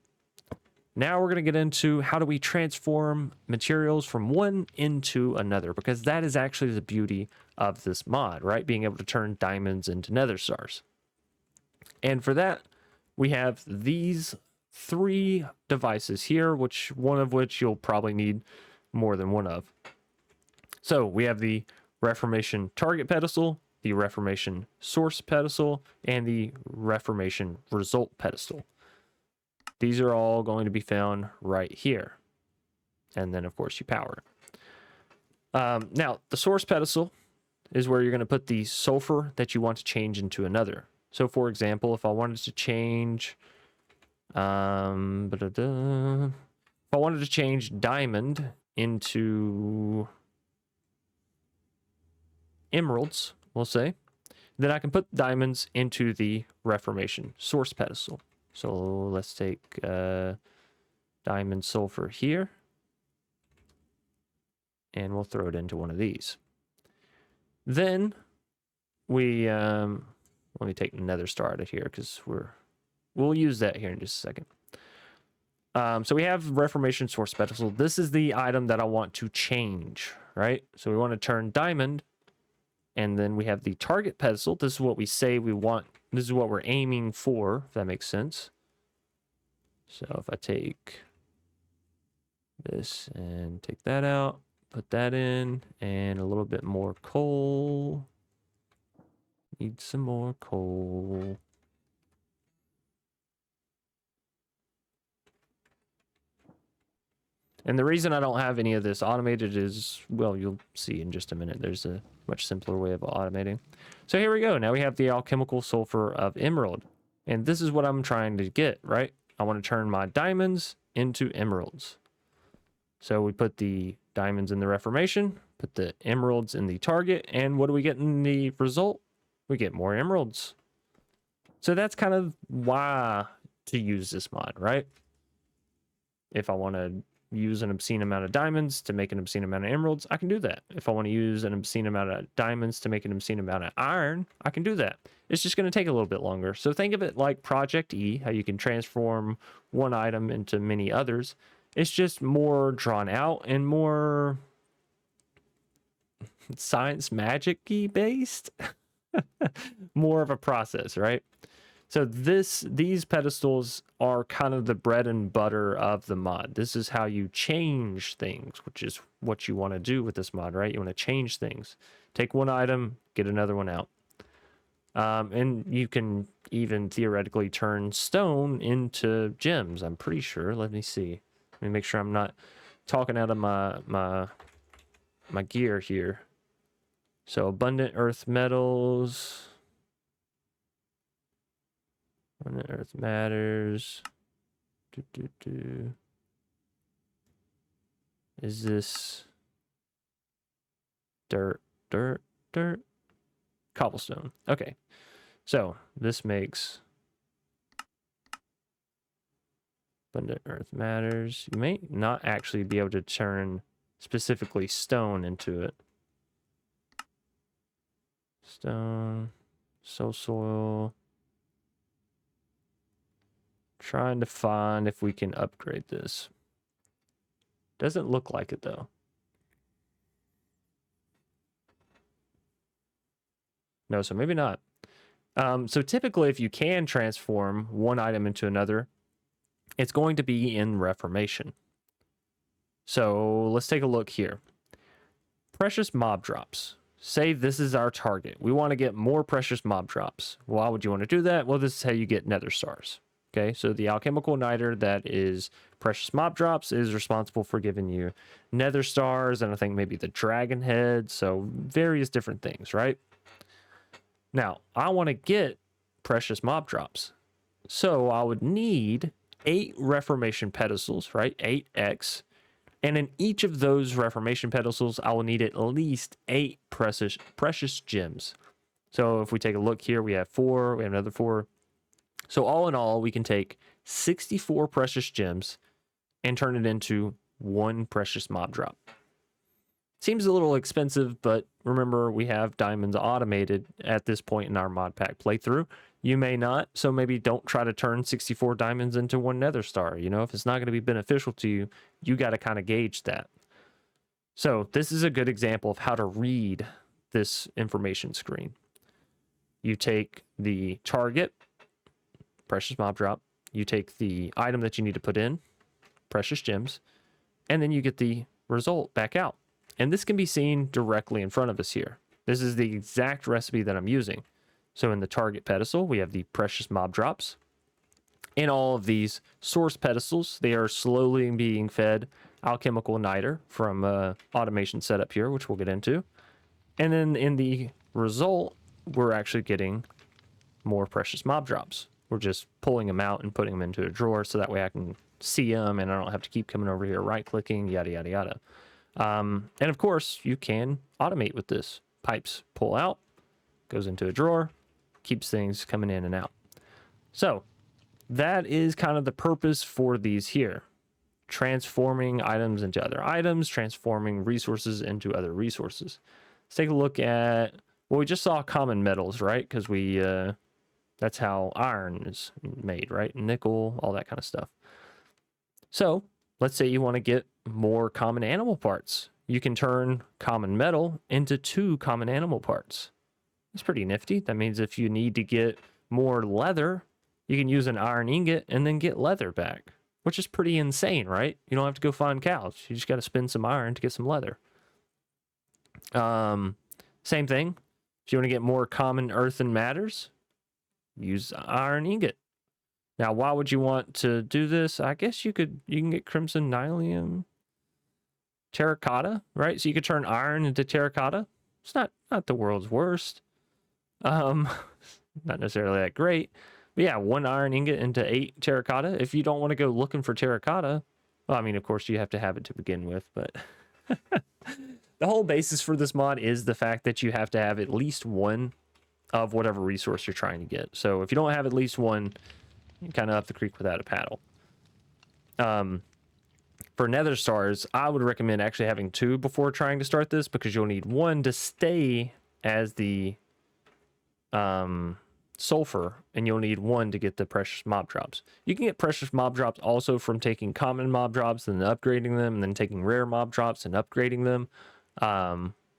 now we're going to get into how do we transform materials from one into another, because that is actually the beauty of this mod, right? Being able to turn diamonds into nether stars. And for that, we have these 3 devices here, which one of which you'll probably need more than one of. So we have the Reformation target pedestal, the Reformation source pedestal, and the Reformation result pedestal. These are all going to be found right here. And then, of course, you power it. Now, the source pedestal is where you're going to put the sulfur that you want to change into another. So, for example, if I wanted to change... if I wanted to change diamond into emeralds, we'll say, then I can put diamonds into the Reformation source pedestal. So let's take diamond sulfur here, and we'll throw it into one of these. Then we let me take nether star out of here, because we'll use that here in just a second. So we have Reformation source pedestal. This is the item that I want to change, right? So we want to turn diamond, and then we have the target pedestal. This is what we say we want. This is what we're aiming for, if that makes sense. So if I take this and take that out, put that in, and a little bit more coal. Need some more coal. And the reason I don't have any of this automated is, well, you'll see in just a minute. There's a much simpler way of automating. So here we go. Now we have the alchemical sulfur of emerald. And this is what I'm trying to get, right? I want to turn my diamonds into emeralds. So we put the diamonds in the Reformation, put the emeralds in the target, and what do we get in the result? We get more emeralds. So that's kind of why to use this mod, right? If I want to use an obscene amount of diamonds to make an obscene amount of emeralds, I can do that. If I want to use an obscene amount of diamonds to make an obscene amount of iron, I can do that. It's just going to take a little bit longer. So think of it like Project E, how you can transform one item into many others. It's just more drawn out and more science magic-y based. More of a process, right? So these pedestals are kind of the bread and butter of the mod. This is how you change things, which is what you want to do with this mod, right? You want to change things. Take one item, get another one out. And you can even theoretically turn stone into gems, I'm pretty sure. Let me see. Let me make sure I'm not talking out of my gear here. So abundant earth metals. Abundant earth matters. Is this dirt, dirt, dirt? Cobblestone. Okay. So this makes abundant earth matters. You may not actually be able to turn specifically stone into it. Stone, soil. Trying to find if we can upgrade this. Doesn't look like it though. No, so maybe not. So typically if you can transform one item into another, it's going to be in reformation. So let's take a look here. Precious mob drops. Say this is our target. We want to get more precious mob drops. Why would you want to do that? Well, this is how you get nether stars. Okay, so the alchemical niter that is precious mob drops is responsible for giving you nether stars, and I think maybe the dragon head, so various different things, right? Now, I want to get precious mob drops. So I would need 8 reformation pedestals, right? 8x. And in each of those reformation pedestals, I will need at least 8 precious gems. So if we take a look here, we have 4, we have another 4. So all in all, we can take 64 precious gems and turn it into 1 precious mob drop. Seems a little expensive, but remember, we have diamonds automated at this point in our mod pack playthrough. You may not, so maybe don't try to turn 64 diamonds into 1 nether star. You know, if it's not going to be beneficial to you, you got to kind of gauge that. So this is a good example of how to read this information screen. You take the target, precious mob drop. You take the item that you need to put in, precious gems, and then you get the result back out. And this can be seen directly in front of us here. This is the exact recipe that I'm using. So in the target pedestal, we have the precious mob drops. In all of these source pedestals, they are slowly being fed alchemical niter from automation setup here, which we'll get into. And then in the result, we're actually getting more precious mob drops. We're just pulling them out and putting them into a drawer so that way I can see them and I don't have to keep coming over here right-clicking, yada, yada, yada. And of course, you can automate with this. Pipes pull out, goes into a drawer, keeps things coming in and out. So that is kind of the purpose for these here. Transforming items into other items, transforming resources into other resources. Let's take a look at, well, we just saw common metals, right? Because we, that's how iron is made, right? Nickel, all that kind of stuff. So let's say you want to get more common animal parts. You can turn common metal into 2 common animal parts. It's pretty nifty. That means if you need to get more leather, you can use an iron ingot and then get leather back, which is pretty insane, right? You don't have to go find cows. You just got to spin some iron to get some leather. Same thing. If you want to get more common earthen matters, use iron ingot. Now, why would you want to do this? I guess you can get crimson nylium, terracotta, right? So you could turn iron into terracotta. It's not the world's worst. Not necessarily that great. But yeah, 1 iron ingot into 8 terracotta. If you don't want to go looking for terracotta, well, I mean, of course, you have to have it to begin with, but the whole basis for this mod is the fact that you have to have at least 1 of whatever resource you're trying to get. So if you don't have at least 1, you kind of up the creek without a paddle. For nether stars, I would recommend actually having 2 before trying to start this, because you'll need 1 to stay as the sulfur, and you'll need 1 to get the precious mob drops. You can get precious mob drops also from taking common mob drops and then upgrading them, and then taking rare mob drops and upgrading them.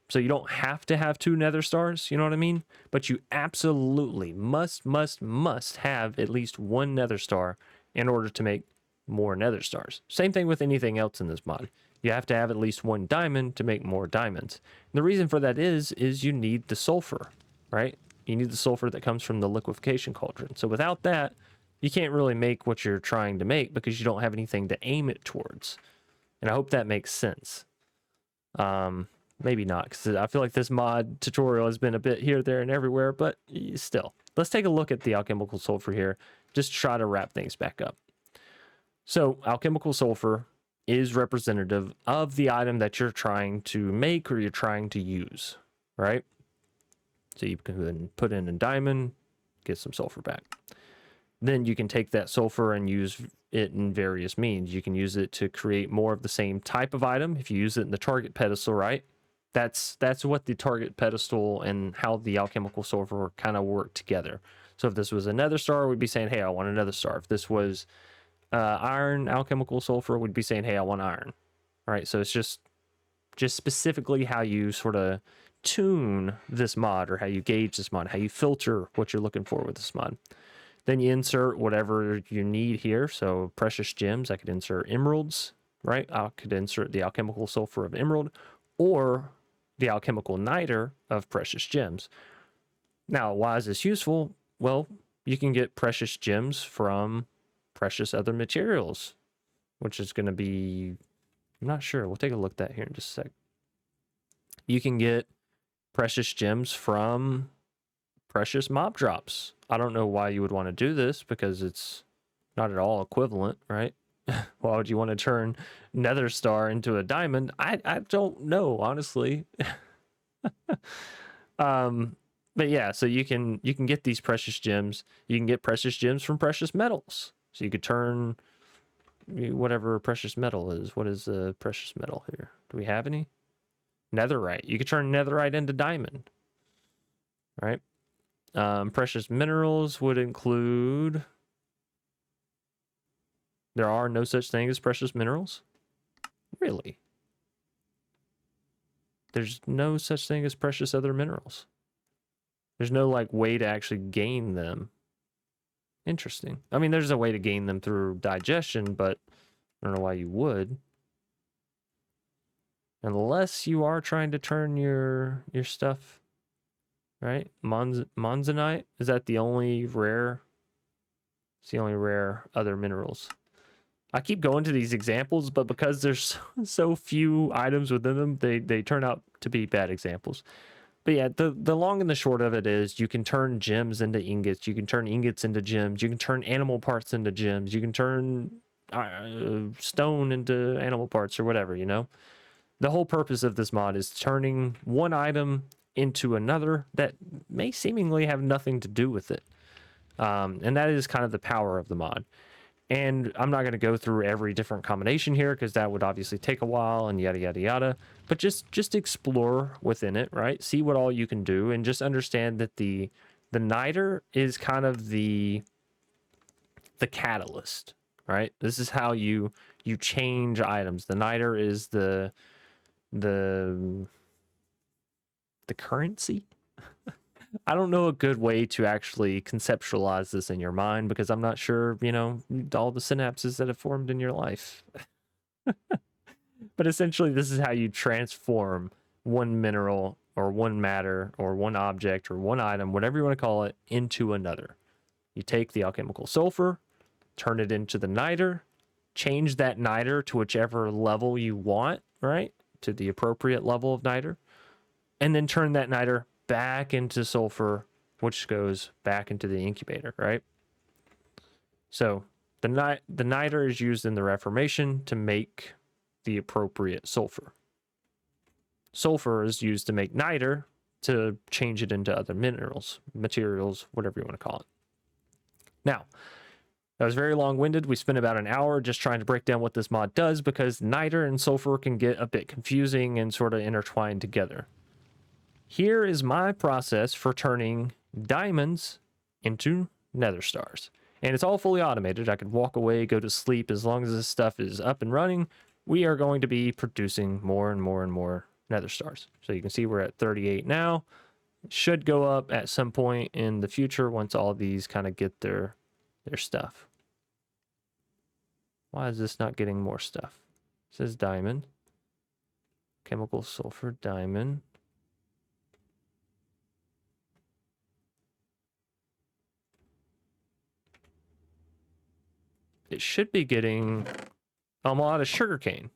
So you don't have to have 2 nether stars, you know what I mean? But you absolutely must have at least 1 nether star in order to make more nether stars. Same thing with anything else in this mod. You have to have at least 1 diamond to make more diamonds. And the reason for that is you need the sulfur, right? You need the sulfur that comes from the liquefaction cauldron. So without that, you can't really make what you're trying to make because you don't have anything to aim it towards. And I hope that makes sense. Maybe not, because I feel like this mod tutorial has been a bit here, there, and everywhere, but still. Let's take a look at the alchemical sulfur here, just to try to wrap things back up. So alchemical sulfur is representative of the item that you're trying to make or you're trying to use, right? So you can put in a diamond, get some sulfur back. Then you can take that sulfur and use it in various means. You can use it to create more of the same type of item. If you use it in the target pedestal, right? That's what the target pedestal and how the alchemical sulfur kind of work together. So if this was a nether star, we'd be saying, hey, I want another star. If this was iron alchemical sulfur, we'd be saying, hey, I want iron. All right, so it's just specifically how you sort of tune this mod, or how you gauge this mod, how you filter what you're looking for with this mod. Then you insert whatever you need here. So precious gems, I could insert emeralds, right? I could insert the alchemical sulfur of emerald or the alchemical niter of precious gems. Now, why is this useful? Well, you can get precious gems from precious other materials, which is going to be, I'm not sure. We'll take a look at that here in just a sec. You can get precious gems from precious mob drops. I don't know why you would want to do this, because it's not at all equivalent, right? Why would you want to turn nether star into a diamond? I don't know, honestly. But yeah, so you can get these precious gems. You can get precious gems from precious metals. So you could turn whatever precious metal is. What is a precious metal here? Do we have any? Netherite. You could turn netherite into diamond, right? Precious minerals would include, there are no such thing as precious minerals. Really? There's no such thing as precious other minerals. There's no like way to actually gain them. Interesting. I mean, there's a way to gain them through digestion, but I don't know why you would. Unless you are trying to turn your stuff, right? Monzonite, is that the only rare? It's the only rare other minerals. I keep going to these examples, but because there's so few items within them, they turn out to be bad examples. But yeah, the long and the short of it is you can turn gems into ingots. You can turn ingots into gems. You can turn animal parts into gems. You can turn stone into animal parts or whatever, you know? The whole purpose of this mod is turning one item into another that may seemingly have nothing to do with it. And that is kind of the power of the mod. And I'm not going to go through every different combination here, because that would obviously take a while and yada, yada, yada. But just explore within it, right? See what all you can do, and just understand that the niter is kind of the catalyst, right? This is how you change items. The niter is the currency. I don't know a good way to actually conceptualize this in your mind, because I'm not sure, you know, all the synapses that have formed in your life. But essentially, this is how you transform one mineral or one matter or one object or one item, whatever you want to call it, into another. You take the alchemical sulfur, turn it into the niter, change that niter to whichever level you want, right? To the appropriate level of niter, and then turn that niter back into sulfur, which goes back into the incubator, right? So the niter is used in the Reformation to make the appropriate sulfur. Sulfur is used to make niter to change it into other minerals, materials, whatever you want to call it. Now, that was very long-winded. We spent about an hour just trying to break down what this mod does, because niter and sulfur can get a bit confusing and sort of intertwined together. Here is my process for turning diamonds into nether stars. And it's all fully automated. I could walk away, go to sleep. As long as this stuff is up and running, we are going to be producing more and more and more nether stars. So you can see we're at 38 now. It should go up at some point in the future once all of these kind of get their stuff. Why is this not getting more stuff? It says diamond. Chemical sulfur diamond. It should be getting... I'm out of sugarcane.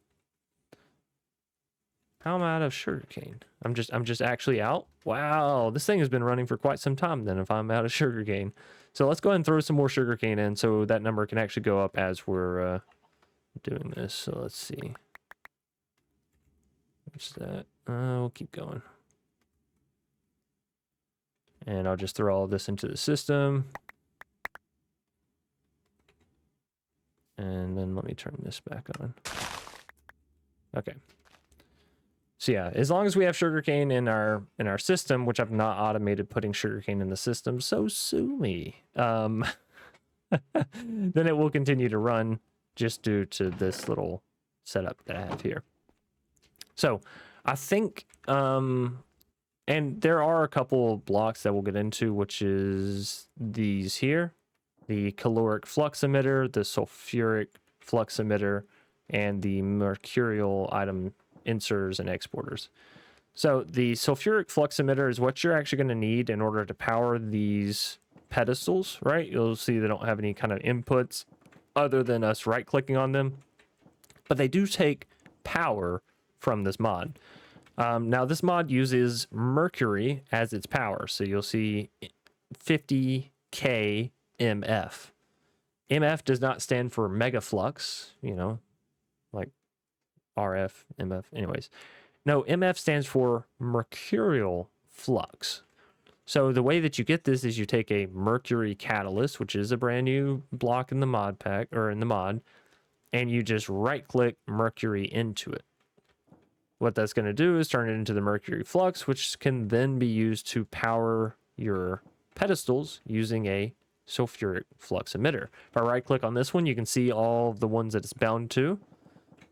How am I out of sugarcane? I'm just actually out? Wow, this thing has been running for quite some time then if I'm out of sugarcane. So let's go ahead and throw some more sugarcane in so that number can actually go up as we're doing this. So let's see. What's that? We'll keep going. And I'll just throw all this into the system. And then let me turn this back on. Okay. So yeah, as long as we have sugarcane in our system, which I've not automated putting sugarcane in the system, so sue me. Then it will continue to run just due to this little setup that I have here. So I think, and there are a couple blocks that we'll get into, which is these here, the caloric flux emitter, the sulfuric flux emitter, and the mercurial item inserters and exporters. So the sulfuric flux emitter is what you're actually going to need in order to power these pedestals, right? You'll see they don't have any kind of inputs other than us right clicking on them, but they do take power from this mod. Now this mod uses mercury as its power. So you'll see 50K MF. MF does not stand for megaflux, you know, like RF, MF, anyways. No, MF stands for mercurial flux. So the way that you get this is you take a mercury catalyst, which is a brand new block in the mod pack, or in the mod, and you just right click mercury into it. What that's going to do is turn it into the mercury flux, which can then be used to power your pedestals using a sulfuric flux emitter. If I right click on this one, you can see all of the ones that it's bound to.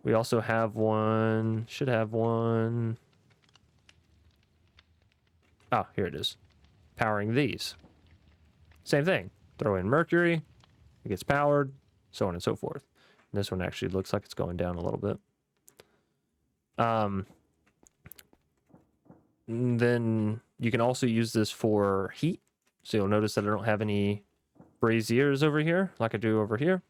We also have one, should have one. Oh, here it is. Powering these. Same thing. Throw in mercury, it gets powered, so on and so forth. And this one actually looks like it's going down a little bit. Then you can also use this for heat. So you'll notice that I don't have any braziers over here like I do over here.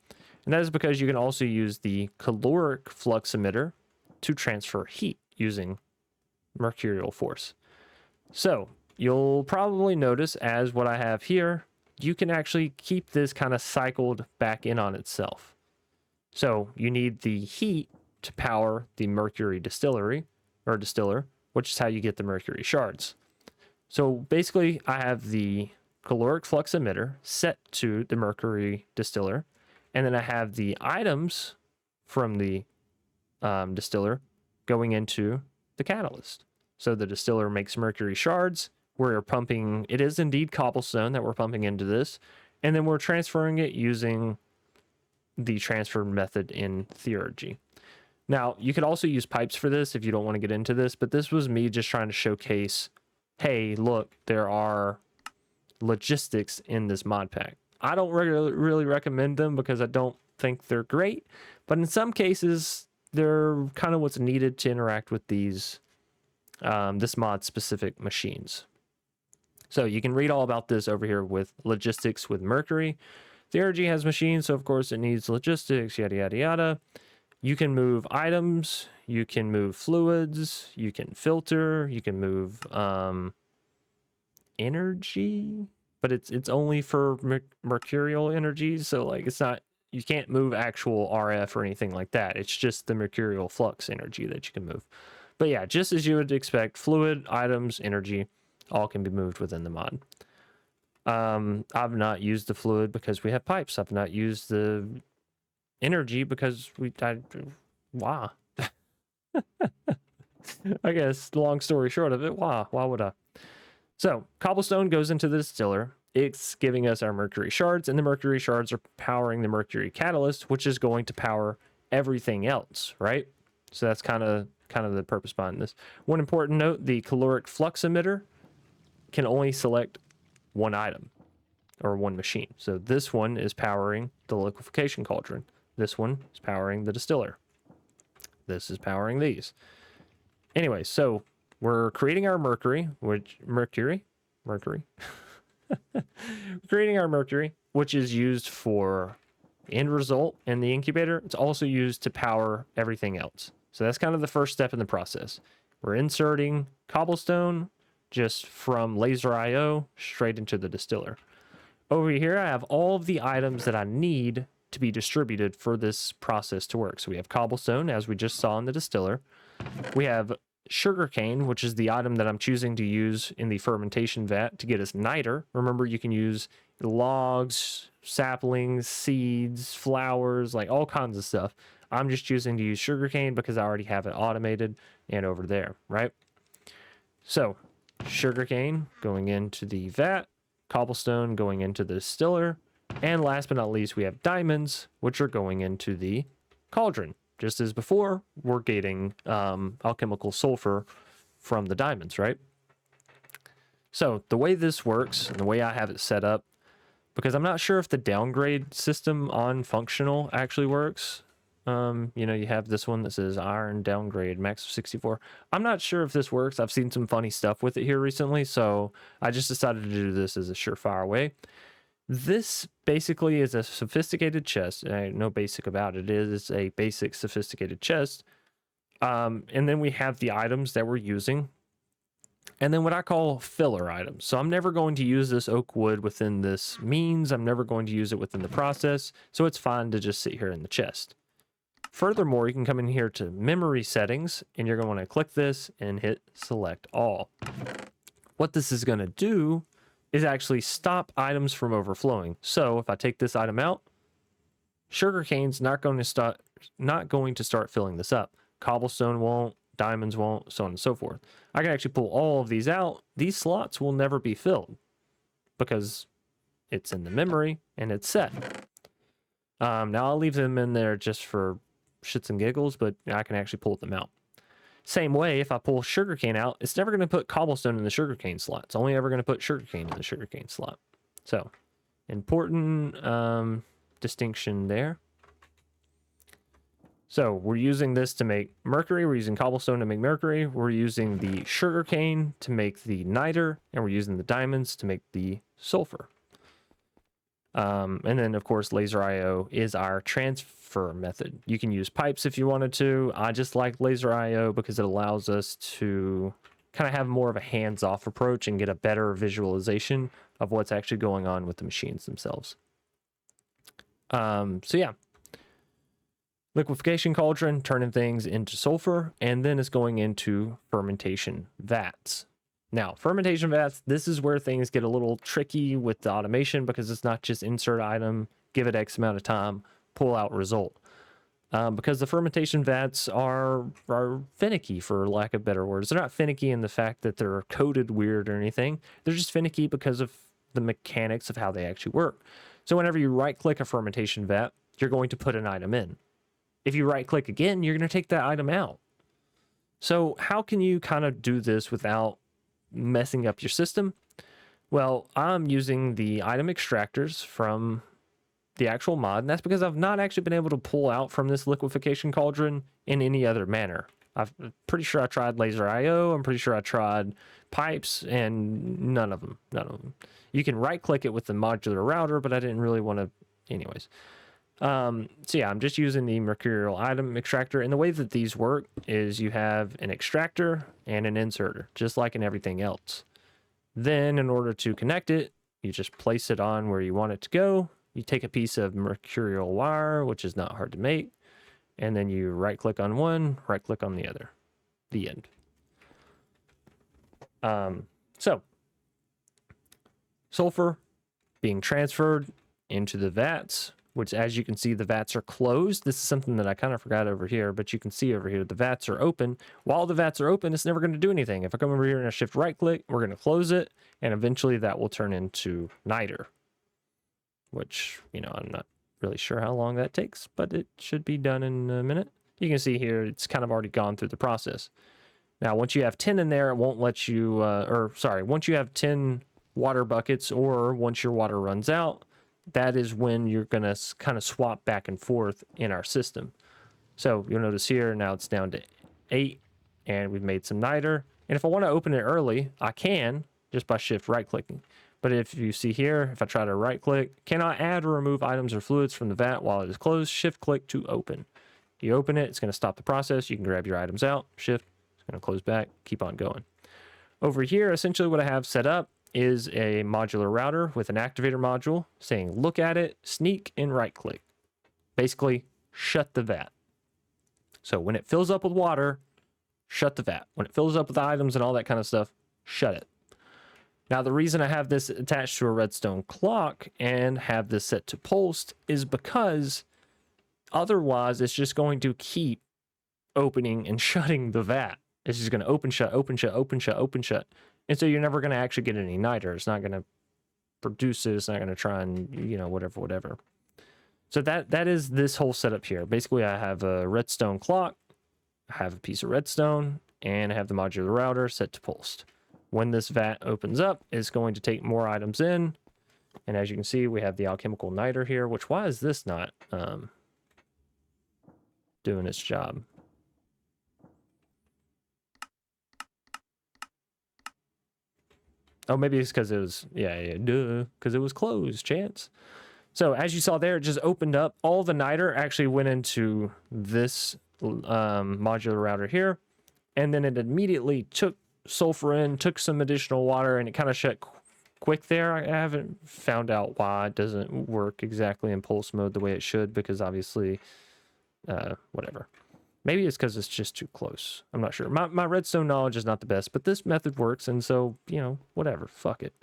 And that is because you can also use the caloric flux emitter to transfer heat using mercurial force. So you'll probably notice, as what I have here, you can actually keep this kind of cycled back in on itself. So you need the heat to power the mercury distillery or distiller, which is how you get the mercury shards. So basically I have the caloric flux emitter set to the mercury distiller, and then I have the items from the distiller going into the catalyst. So the distiller makes mercury shards. We're pumping, it is indeed cobblestone that we're pumping into this, and then we're transferring it using the transfer method in Theurgy. Now, you could also use pipes for this if you don't want to get into this, but this was me just trying to showcase, hey, look, there are logistics in this mod pack. I don't really recommend them because I don't think they're great, but in some cases, they're kind of what's needed to interact with these, this mod specific machines. So you can read all about this over here with logistics with mercury. Theurgy has machines, so of course it needs logistics, yada, yada, yada. You can move items, you can move fluids, you can filter, you can move energy, but it's only for mercurial energy, so like it's not, you can't move actual RF or anything like that. It's just the mercurial flux energy that you can move. But yeah, just as you would expect, fluid, items, energy, all can be moved within the mod. I've not used the fluid because we have pipes. I've not used the energy because why? I guess long story short of it, why would I? So cobblestone goes into the distiller. It's giving us our mercury shards, and the mercury shards are powering the mercury catalyst, which is going to power everything else, right? So that's kind of the purpose behind this. One important note, the caloric flux emitter can only select one item or one machine. So this one is powering the liquefaction cauldron. This one is powering the distiller. This is powering these. Anyway, so we're creating our mercury. Creating our mercury, which is used for the end result in the incubator. It's also used to power everything else. So that's kind of the first step in the process. We're inserting cobblestone just from laser IO straight into the distiller. Over here, I have all of the items that I need to be distributed for this process to work. So we have cobblestone, as we just saw in the distiller. We have sugarcane, which is the item that I'm choosing to use in the fermentation vat to get us niter. Remember, you can use logs, saplings, seeds, flowers, like all kinds of stuff. I'm just choosing to use sugarcane because I already have it automated and over there, right? So sugarcane going into the vat, cobblestone going into the distiller, and last but not least, we have diamonds, which are going into the cauldron. Just as before, we're getting alchemical sulfur from the diamonds, right? So the way this works and the way I have it set up, because I'm not sure if the downgrade system on functional actually works. You know, you have this one that says iron downgrade max of 64. I'm not sure if this works. I've seen some funny stuff with it here recently, so I just decided to do this as a surefire way. This basically is a sophisticated chest. No basic about it. It is a basic sophisticated chest. And then we have the items that we're using. And then what I call filler items. So I'm never going to use this oak wood within this means. I'm never going to use it within the process. So it's fine to just sit here in the chest. Furthermore, you can come in here to memory settings, and you're going to want to click this and hit select all. What this is going to do is actually stop items from overflowing. So if I take this item out, sugarcane's not going to start filling this up. Cobblestone won't, diamonds won't, so on and so forth. I can actually pull all of these out. These slots will never be filled because it's in the memory and it's set. Now I'll leave them in there just for shits and giggles, but I can actually pull them out. Same way, if I pull sugarcane out, it's never going to put cobblestone in the sugarcane slot. It's only ever going to put sugarcane in the sugarcane slot. So, important distinction there. So, we're using this to make mercury. We're using cobblestone to make mercury. We're using the sugarcane to make the niter. And we're using the diamonds to make the sulfur. And then, of course, laser IO is our transfer method. You can use pipes if you wanted to. I just like laser IO because it allows us to kind of have more of a hands-off approach and get a better visualization of what's actually going on with the machines themselves. So yeah, liquefaction cauldron, turning things into sulfur, and then it's going into fermentation vats. Now, fermentation vats, this is where things get a little tricky with the automation because it's not just insert item, give it X amount of time, pull out result. Because the fermentation vats are finicky, for lack of better words. They're not finicky in the fact that they're coded weird or anything. They're just finicky because of the mechanics of how they actually work. So whenever you right-click a fermentation vat, you're going to put an item in. If you right-click again, you're going to take that item out. So how can you kind of do this without messing up your system? Well, I'm using the item extractors from the actual mod, and that's because I've not actually been able to pull out from this liquefaction cauldron in any other manner. I'm pretty sure I tried laser IO, I'm pretty sure I tried pipes, and none of them. You can right click it with the modular router, but I didn't really want to anyways. So yeah, I'm just using the mercurial item extractor, and the way that these work is you have an extractor and an inserter, just like in everything else. Then in order to connect it, you just place it on where you want it to go. You take a piece of mercurial wire, which is not hard to make, and then you right click on one, right click on the other. The end. So sulfur being transferred into the vats, which, as you can see, the vats are closed. This is something that I kind of forgot over here, but you can see over here, the vats are open. While the vats are open, it's never going to do anything. If I come over here and I shift right click, we're going to close it, and eventually that will turn into niter, which, you know, I'm not really sure how long that takes, but it should be done in a minute. You can see here, it's kind of already gone through the process. Now, once you have 10 in there, it won't let you, once you have 10 water buckets, or once your water runs out, that is when you're going to kind of swap back and forth in our system. So you'll notice here, now it's down to 8, and we've made some niter. And if I want to open it early, I can, just by shift right clicking. But if you see here, if I try to right click, cannot add or remove items or fluids from the vat while it is closed, shift click to open. You open it, it's going to stop the process. You can grab your items out, shift, it's going to close back, keep on going. Over here, essentially what I have set up is a modular router with an activator module saying look at it, sneak, and right click. Basically, shut the vat. So when it fills up with water, shut the vat. When it fills up with items and all that kind of stuff, shut it. Now, the reason I have this attached to a redstone clock and have this set to pulsed is because otherwise it's just going to keep opening and shutting the vat. It's just going to open, shut, open, shut, open, shut, open, shut. And so you're never going to actually get any niter. It's not going to produce it. It's not going to try and, you know, whatever. So that is this whole setup here. Basically, I have a redstone clock, I have a piece of redstone, and I have the modular router set to pulsed. When this vat opens up, it's going to take more items in. And as you can see, we have the alchemical niter here, which why is this not doing its job? Oh, maybe it's because it was, because it was closed, chance. So as you saw there, it just opened up. All the niter actually went into this modular router here. And then it immediately took sulfur in, took some additional water, and it kind of shut quick there. I haven't found out why it doesn't work exactly in pulse mode the way it should, because obviously, whatever. Maybe it's because it's just too close. I'm not sure. My redstone knowledge is not the best, but this method works, and so, you know, whatever. Fuck it.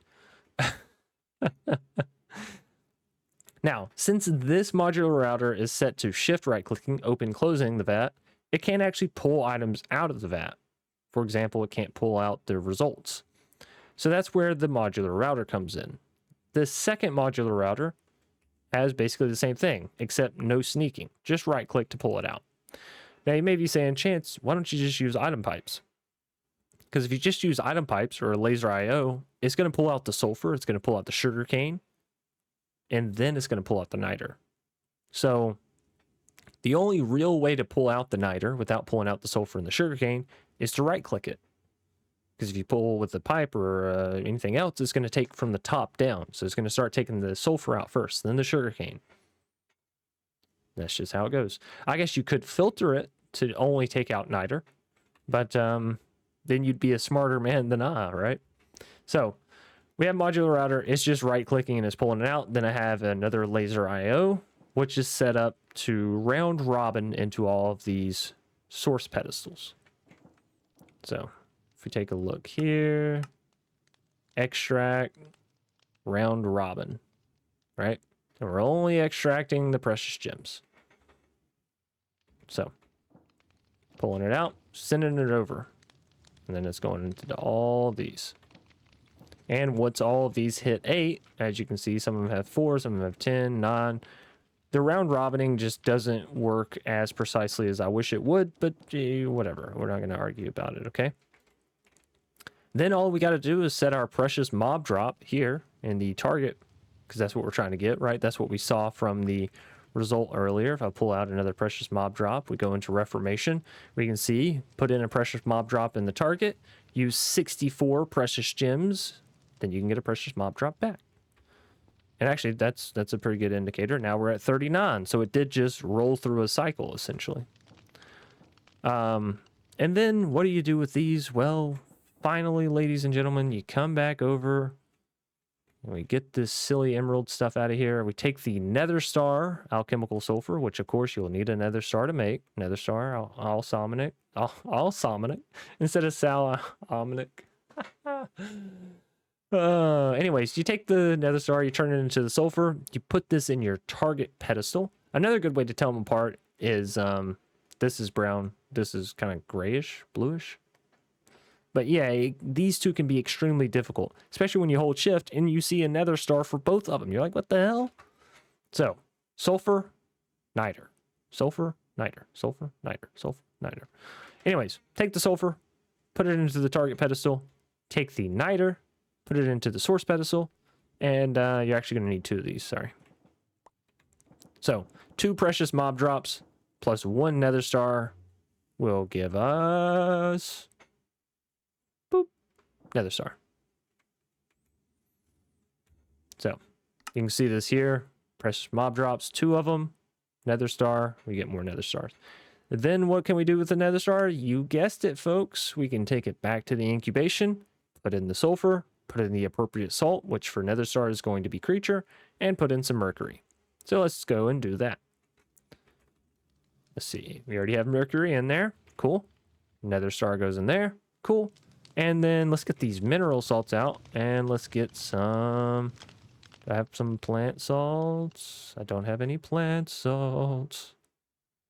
Now, since this modular router is set to shift right-clicking, open, closing the vat, it can't actually pull items out of the vat. For example, it can't pull out the results. So that's where the modular router comes in. The second modular router has basically the same thing, except no sneaking. Just right-click to pull it out. Now, you may be saying, Chance, why don't you just use item pipes? Because if you just use item pipes or a laser IO, it's going to pull out the sulfur, it's going to pull out the sugar cane, and then it's going to pull out the niter. So the only real way to pull out the niter without pulling out the sulfur and the sugar cane is to right-click it. Because if you pull with the pipe or anything else, it's going to take from the top down. So it's going to start taking the sulfur out first, then the sugar cane. That's just how it goes. I guess you could filter it to only take out niter, but then you'd be a smarter man than I, right? So we have modular router. It's just right-clicking and it's pulling it out. Then I have another laser IO, which is set up to round robin into all of these source pedestals. So if we take a look here, extract, round robin, right? And we're only extracting the precious gems. So pulling it out, sending it over, and then it's going into all these. And once all of these hit 8, as you can see, some of them have 4, some of them have 10, 9. The round robining just doesn't work as precisely as I wish it would, but whatever. We're not going to argue about it, okay? Then all we got to do is set our precious mob drop here in the target, because that's what we're trying to get, right? That's what we saw from the result earlier. If I pull out another precious mob drop, we go into reformation. We can see, put in a precious mob drop in the target, use 64 precious gems, then you can get a precious mob drop back. And actually, that's a pretty good indicator. Now we're at 39, so it did just roll through a cycle, essentially. And then what do you do with these? Well, finally, ladies and gentlemen, you come back over, and we get this silly emerald stuff out of here. We take the nether star alchemical sulfur, which of course you'll need a nether star to make. Nether star, alsalmonic, instead of salomonic. Anyways, you take the nether star, you turn it into the sulfur, you put this in your target pedestal. Another good way to tell them apart is this is brown, this is kind of grayish, bluish. But yeah, these two can be extremely difficult, especially when you hold shift and you see a nether star for both of them. You're like, what the hell? So, sulfur, niter, sulfur, niter, sulfur, niter, sulfur, niter. Anyways, take the sulfur, put it into the target pedestal, take the niter, put it into the source pedestal, and you're actually going to need 2 of these, sorry. So, 2 precious mob drops plus 1 nether star will give us... nether star. So you can see this here, precious mob drops, 2 of them, nether star, we get more nether stars. Then what can we do with the nether star? You guessed it, folks. We can take it back to the incubation, put in the sulfur, put in the appropriate salt, which for nether star is going to be creature, and put in some mercury. So let's go and do that. Let's see. We already have Mercury in there. Cool. Nether star goes in there. Cool. And then let's get these mineral salts out. And let's get some... Do I have some plant salts? I don't have any plant salts.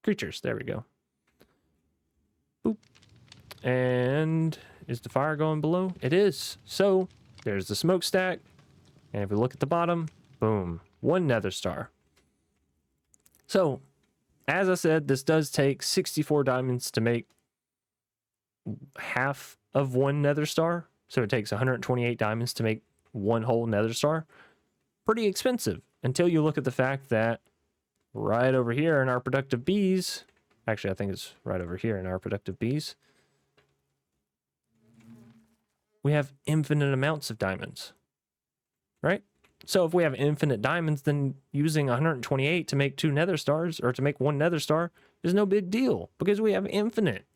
Creatures. There we go. Boop. And is the fire going below? It is. So there's the smokestack. And if we look at the bottom, boom. 1 nether star. So, as I said, this does take 64 diamonds to make half of 1 nether star. So it takes 128 diamonds to make 1 whole nether star. Pretty expensive until you look at the fact that right over here in our productive bees, actually I think it's right over here in our productive bees, we have infinite amounts of diamonds, right? So if we have infinite diamonds, then using 128 to make 2 nether stars or to make 1 nether star is no big deal because we have infinite.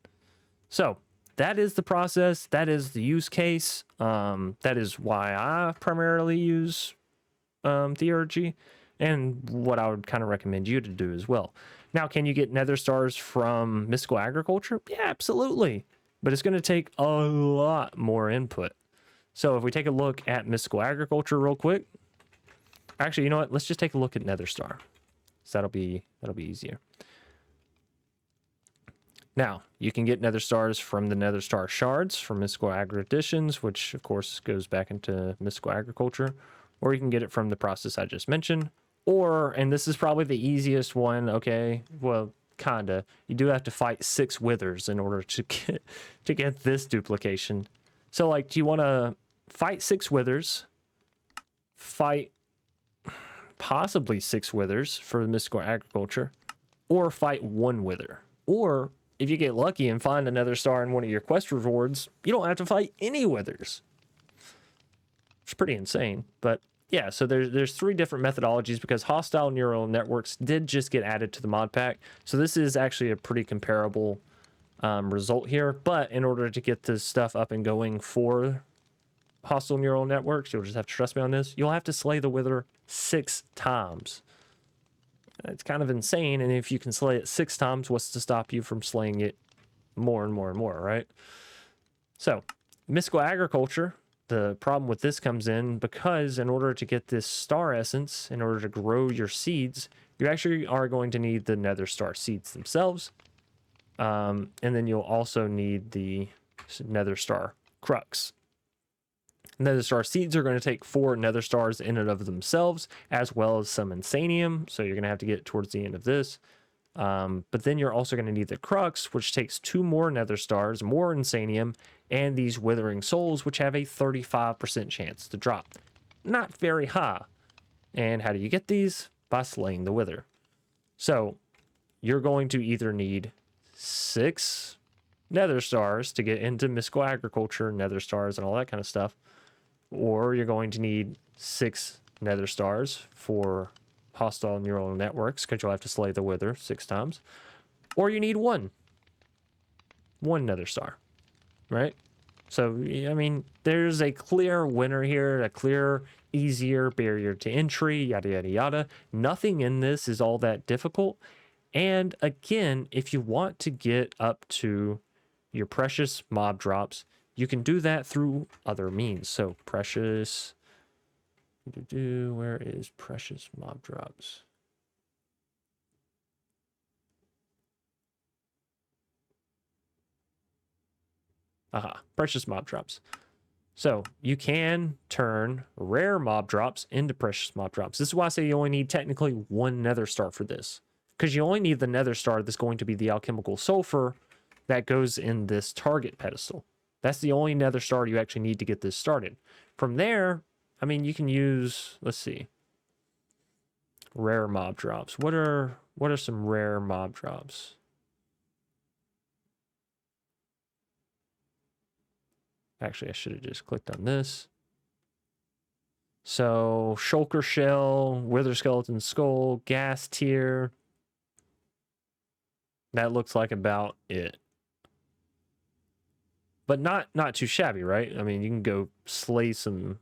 So that is the process. That is the use case. That is why I primarily use Theurgy, and what I would kind of recommend you to do as well. Now, can you get nether stars from mystical agriculture? Yeah, absolutely. But it's going to take a lot more input. So if we take a look at mystical agriculture real quick, actually, you know what? Let's just take a look at nether star. So that'll be easier. Now, you can get nether stars from the nether star shards from mystical agri additions, which of course goes back into mystical agriculture, or you can get it from the process I just mentioned, or, and this is probably the easiest one, okay, well, kinda, you do have to fight 6 withers in order to get this duplication. So like, do you want to fight 6 withers, fight possibly 6 withers for the mystical agriculture, or fight 1 wither? Or if you get lucky and find another star in one of your quest rewards, you don't have to fight any withers. It's pretty insane. But yeah, so there's 3 different methodologies because hostile neural networks did just get added to the mod pack. So this is actually a pretty comparable result here. But in order to get this stuff up and going for hostile neural networks, you'll just have to trust me on this. You'll have to slay the wither 6 times. It's kind of insane. And if you can slay it 6 times, what's to stop you from slaying it more and more and more, right? So mystical agriculture, the problem with this comes in because in order to get this star essence, in order to grow your seeds, you actually are going to need the nether star seeds themselves. And then you'll also need the nether star crux. Nether star seeds are going to take 4 nether stars in and of themselves, as well as some insanium. So you're going to have to get towards the end of this. But then you're also going to need the crux, which takes 2 more nether stars, more insanium, and these withering souls, which have a 35% chance to drop. Not very high. And how do you get these? By slaying the wither. So you're going to either need 6 nether stars to get into mystical agriculture, nether stars, and all that kind of stuff. Or you're going to need 6 nether stars for hostile neural networks, because you'll have to slay the wither 6 times. Or you need 1 nether star, right? So, I mean, there's a clear winner here, a clear, easier barrier to entry, yada, yada, yada. Nothing in this is all that difficult. And again, if you want to get up to your precious mob drops, you can do that through other means. So precious, where is precious mob drops? Aha, precious mob drops. So you can turn rare mob drops into precious mob drops. This is why I say you only need technically 1 nether star for this, because you only need the nether star that's going to be the alchemical sulfur that goes in this target pedestal. That's the only nether star you actually need to get this started. From there, I mean, you can use, let's see, rare mob drops. What are some rare mob drops? Actually, I should have just clicked on this. So, shulker shell, wither skeleton skull, gas tier. That looks like about it. But not too shabby, right? I mean, you can go slay some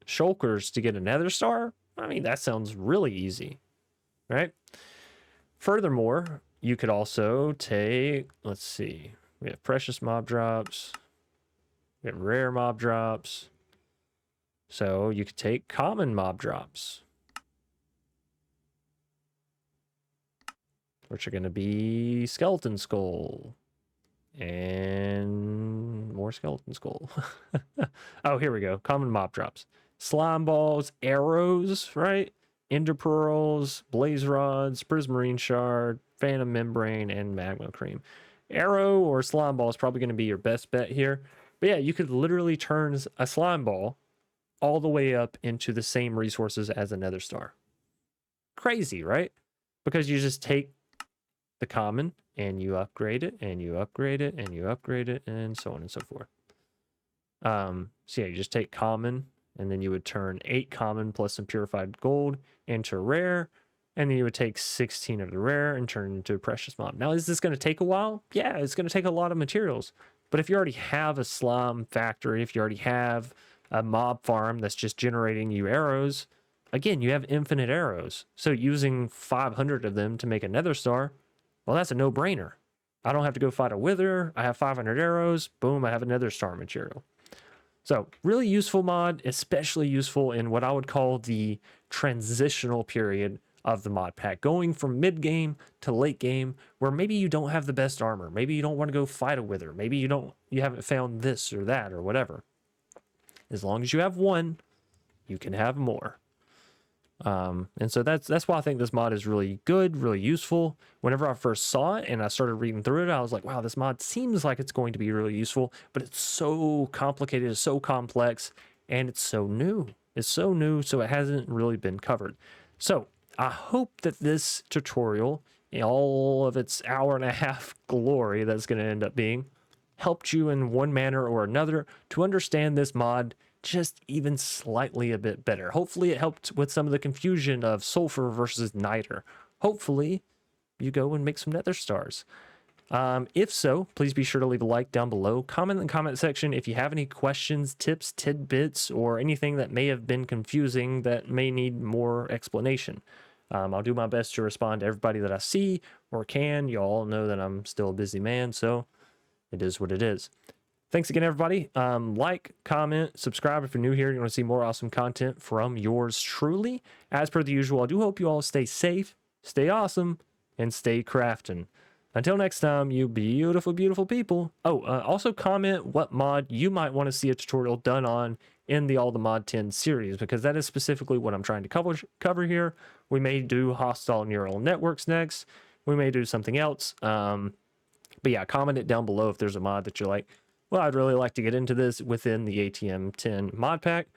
shulkers to get a nether star. I mean, that sounds really easy, right? Furthermore, you could also take, let's see, we have precious mob drops, we have rare mob drops. So you could take common mob drops, which are going to be skeleton skull and more skeleton skull. Oh, here we go. Common mob drops. Slime balls, arrows, right? Ender pearls, blaze rods, prismarine shard, phantom membrane, and magma cream. Arrow or slime ball is probably going to be your best bet here. But yeah, you could literally turn a slime ball all the way up into the same resources as a nether star. Crazy, right? Because you just take the common and you upgrade it and you upgrade it and you upgrade it and so on and so forth. So yeah, you just take common and then you would turn 8 common plus some purified gold into rare, and then you would take 16 of the rare and turn it into a precious mob. Now, is this going to take a while? Yeah, it's going to take a lot of materials. But if you already have a slime factory, if you already have a mob farm that's just generating you arrows, again, you have infinite arrows. So using 500 of them to make a nether star, well, that's a no-brainer. I don't have to go fight a wither. I have 500 arrows. Boom, I have a nether star material. So really useful mod, especially useful in what I would call the transitional period of the mod pack, going from mid game to late game, where maybe you don't have the best armor, maybe you don't want to go fight a wither, maybe you haven't found this or that or whatever. As long as you have one, you can have more. And so that's why I think this mod is really good, really useful. Whenever I first saw it and I started reading through it, I was like, wow, this mod seems like it's going to be really useful, but it's so complicated, it's so complex, and it's so new. It's so new, so it hasn't really been covered. So I hope that this tutorial, in all of its hour-and-a-half glory that's going to end up being, helped you in one manner or another to understand this mod just even slightly a bit better. Hopefully it helped with some of the confusion of sulfur versus niter. Hopefully you go and make some nether stars. If so, please be sure to leave a like down below. Comment in the comment section if you have any questions, tips, tidbits, or anything that may have been confusing that may need more explanation. I'll do my best to respond to everybody that I see or can. You all know that I'm still a busy man, so it is what it is. Thanks again, everybody. Like, comment, subscribe if you're new here. You want to see more awesome content from yours truly. As per the usual, I do hope you all stay safe, stay awesome, and stay crafting. Until next time, you beautiful, beautiful people. Oh, also comment what mod you might want to see a tutorial done on in the All the Mod 10 series, because that is specifically what I'm trying to cover here. We may do hostile neural networks next. We may do something else. But yeah, comment it down below if there's a mod that you're like, well, I'd really like to get into this within the ATM10 mod pack,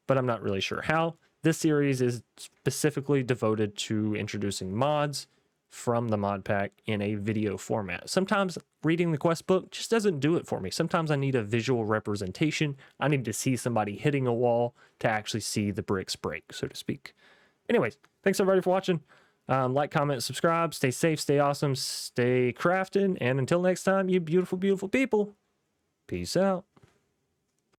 but I'm not really sure how. This series is specifically devoted to introducing mods from the mod pack in a video format. Sometimes reading the quest book just doesn't do it for me. Sometimes I need a visual representation. I need to see somebody hitting a wall to actually see the bricks break, so to speak. Anyways, thanks everybody for watching. Like, comment, subscribe. Stay safe, stay awesome, stay crafting, and until next time, you beautiful, beautiful people. Peace out.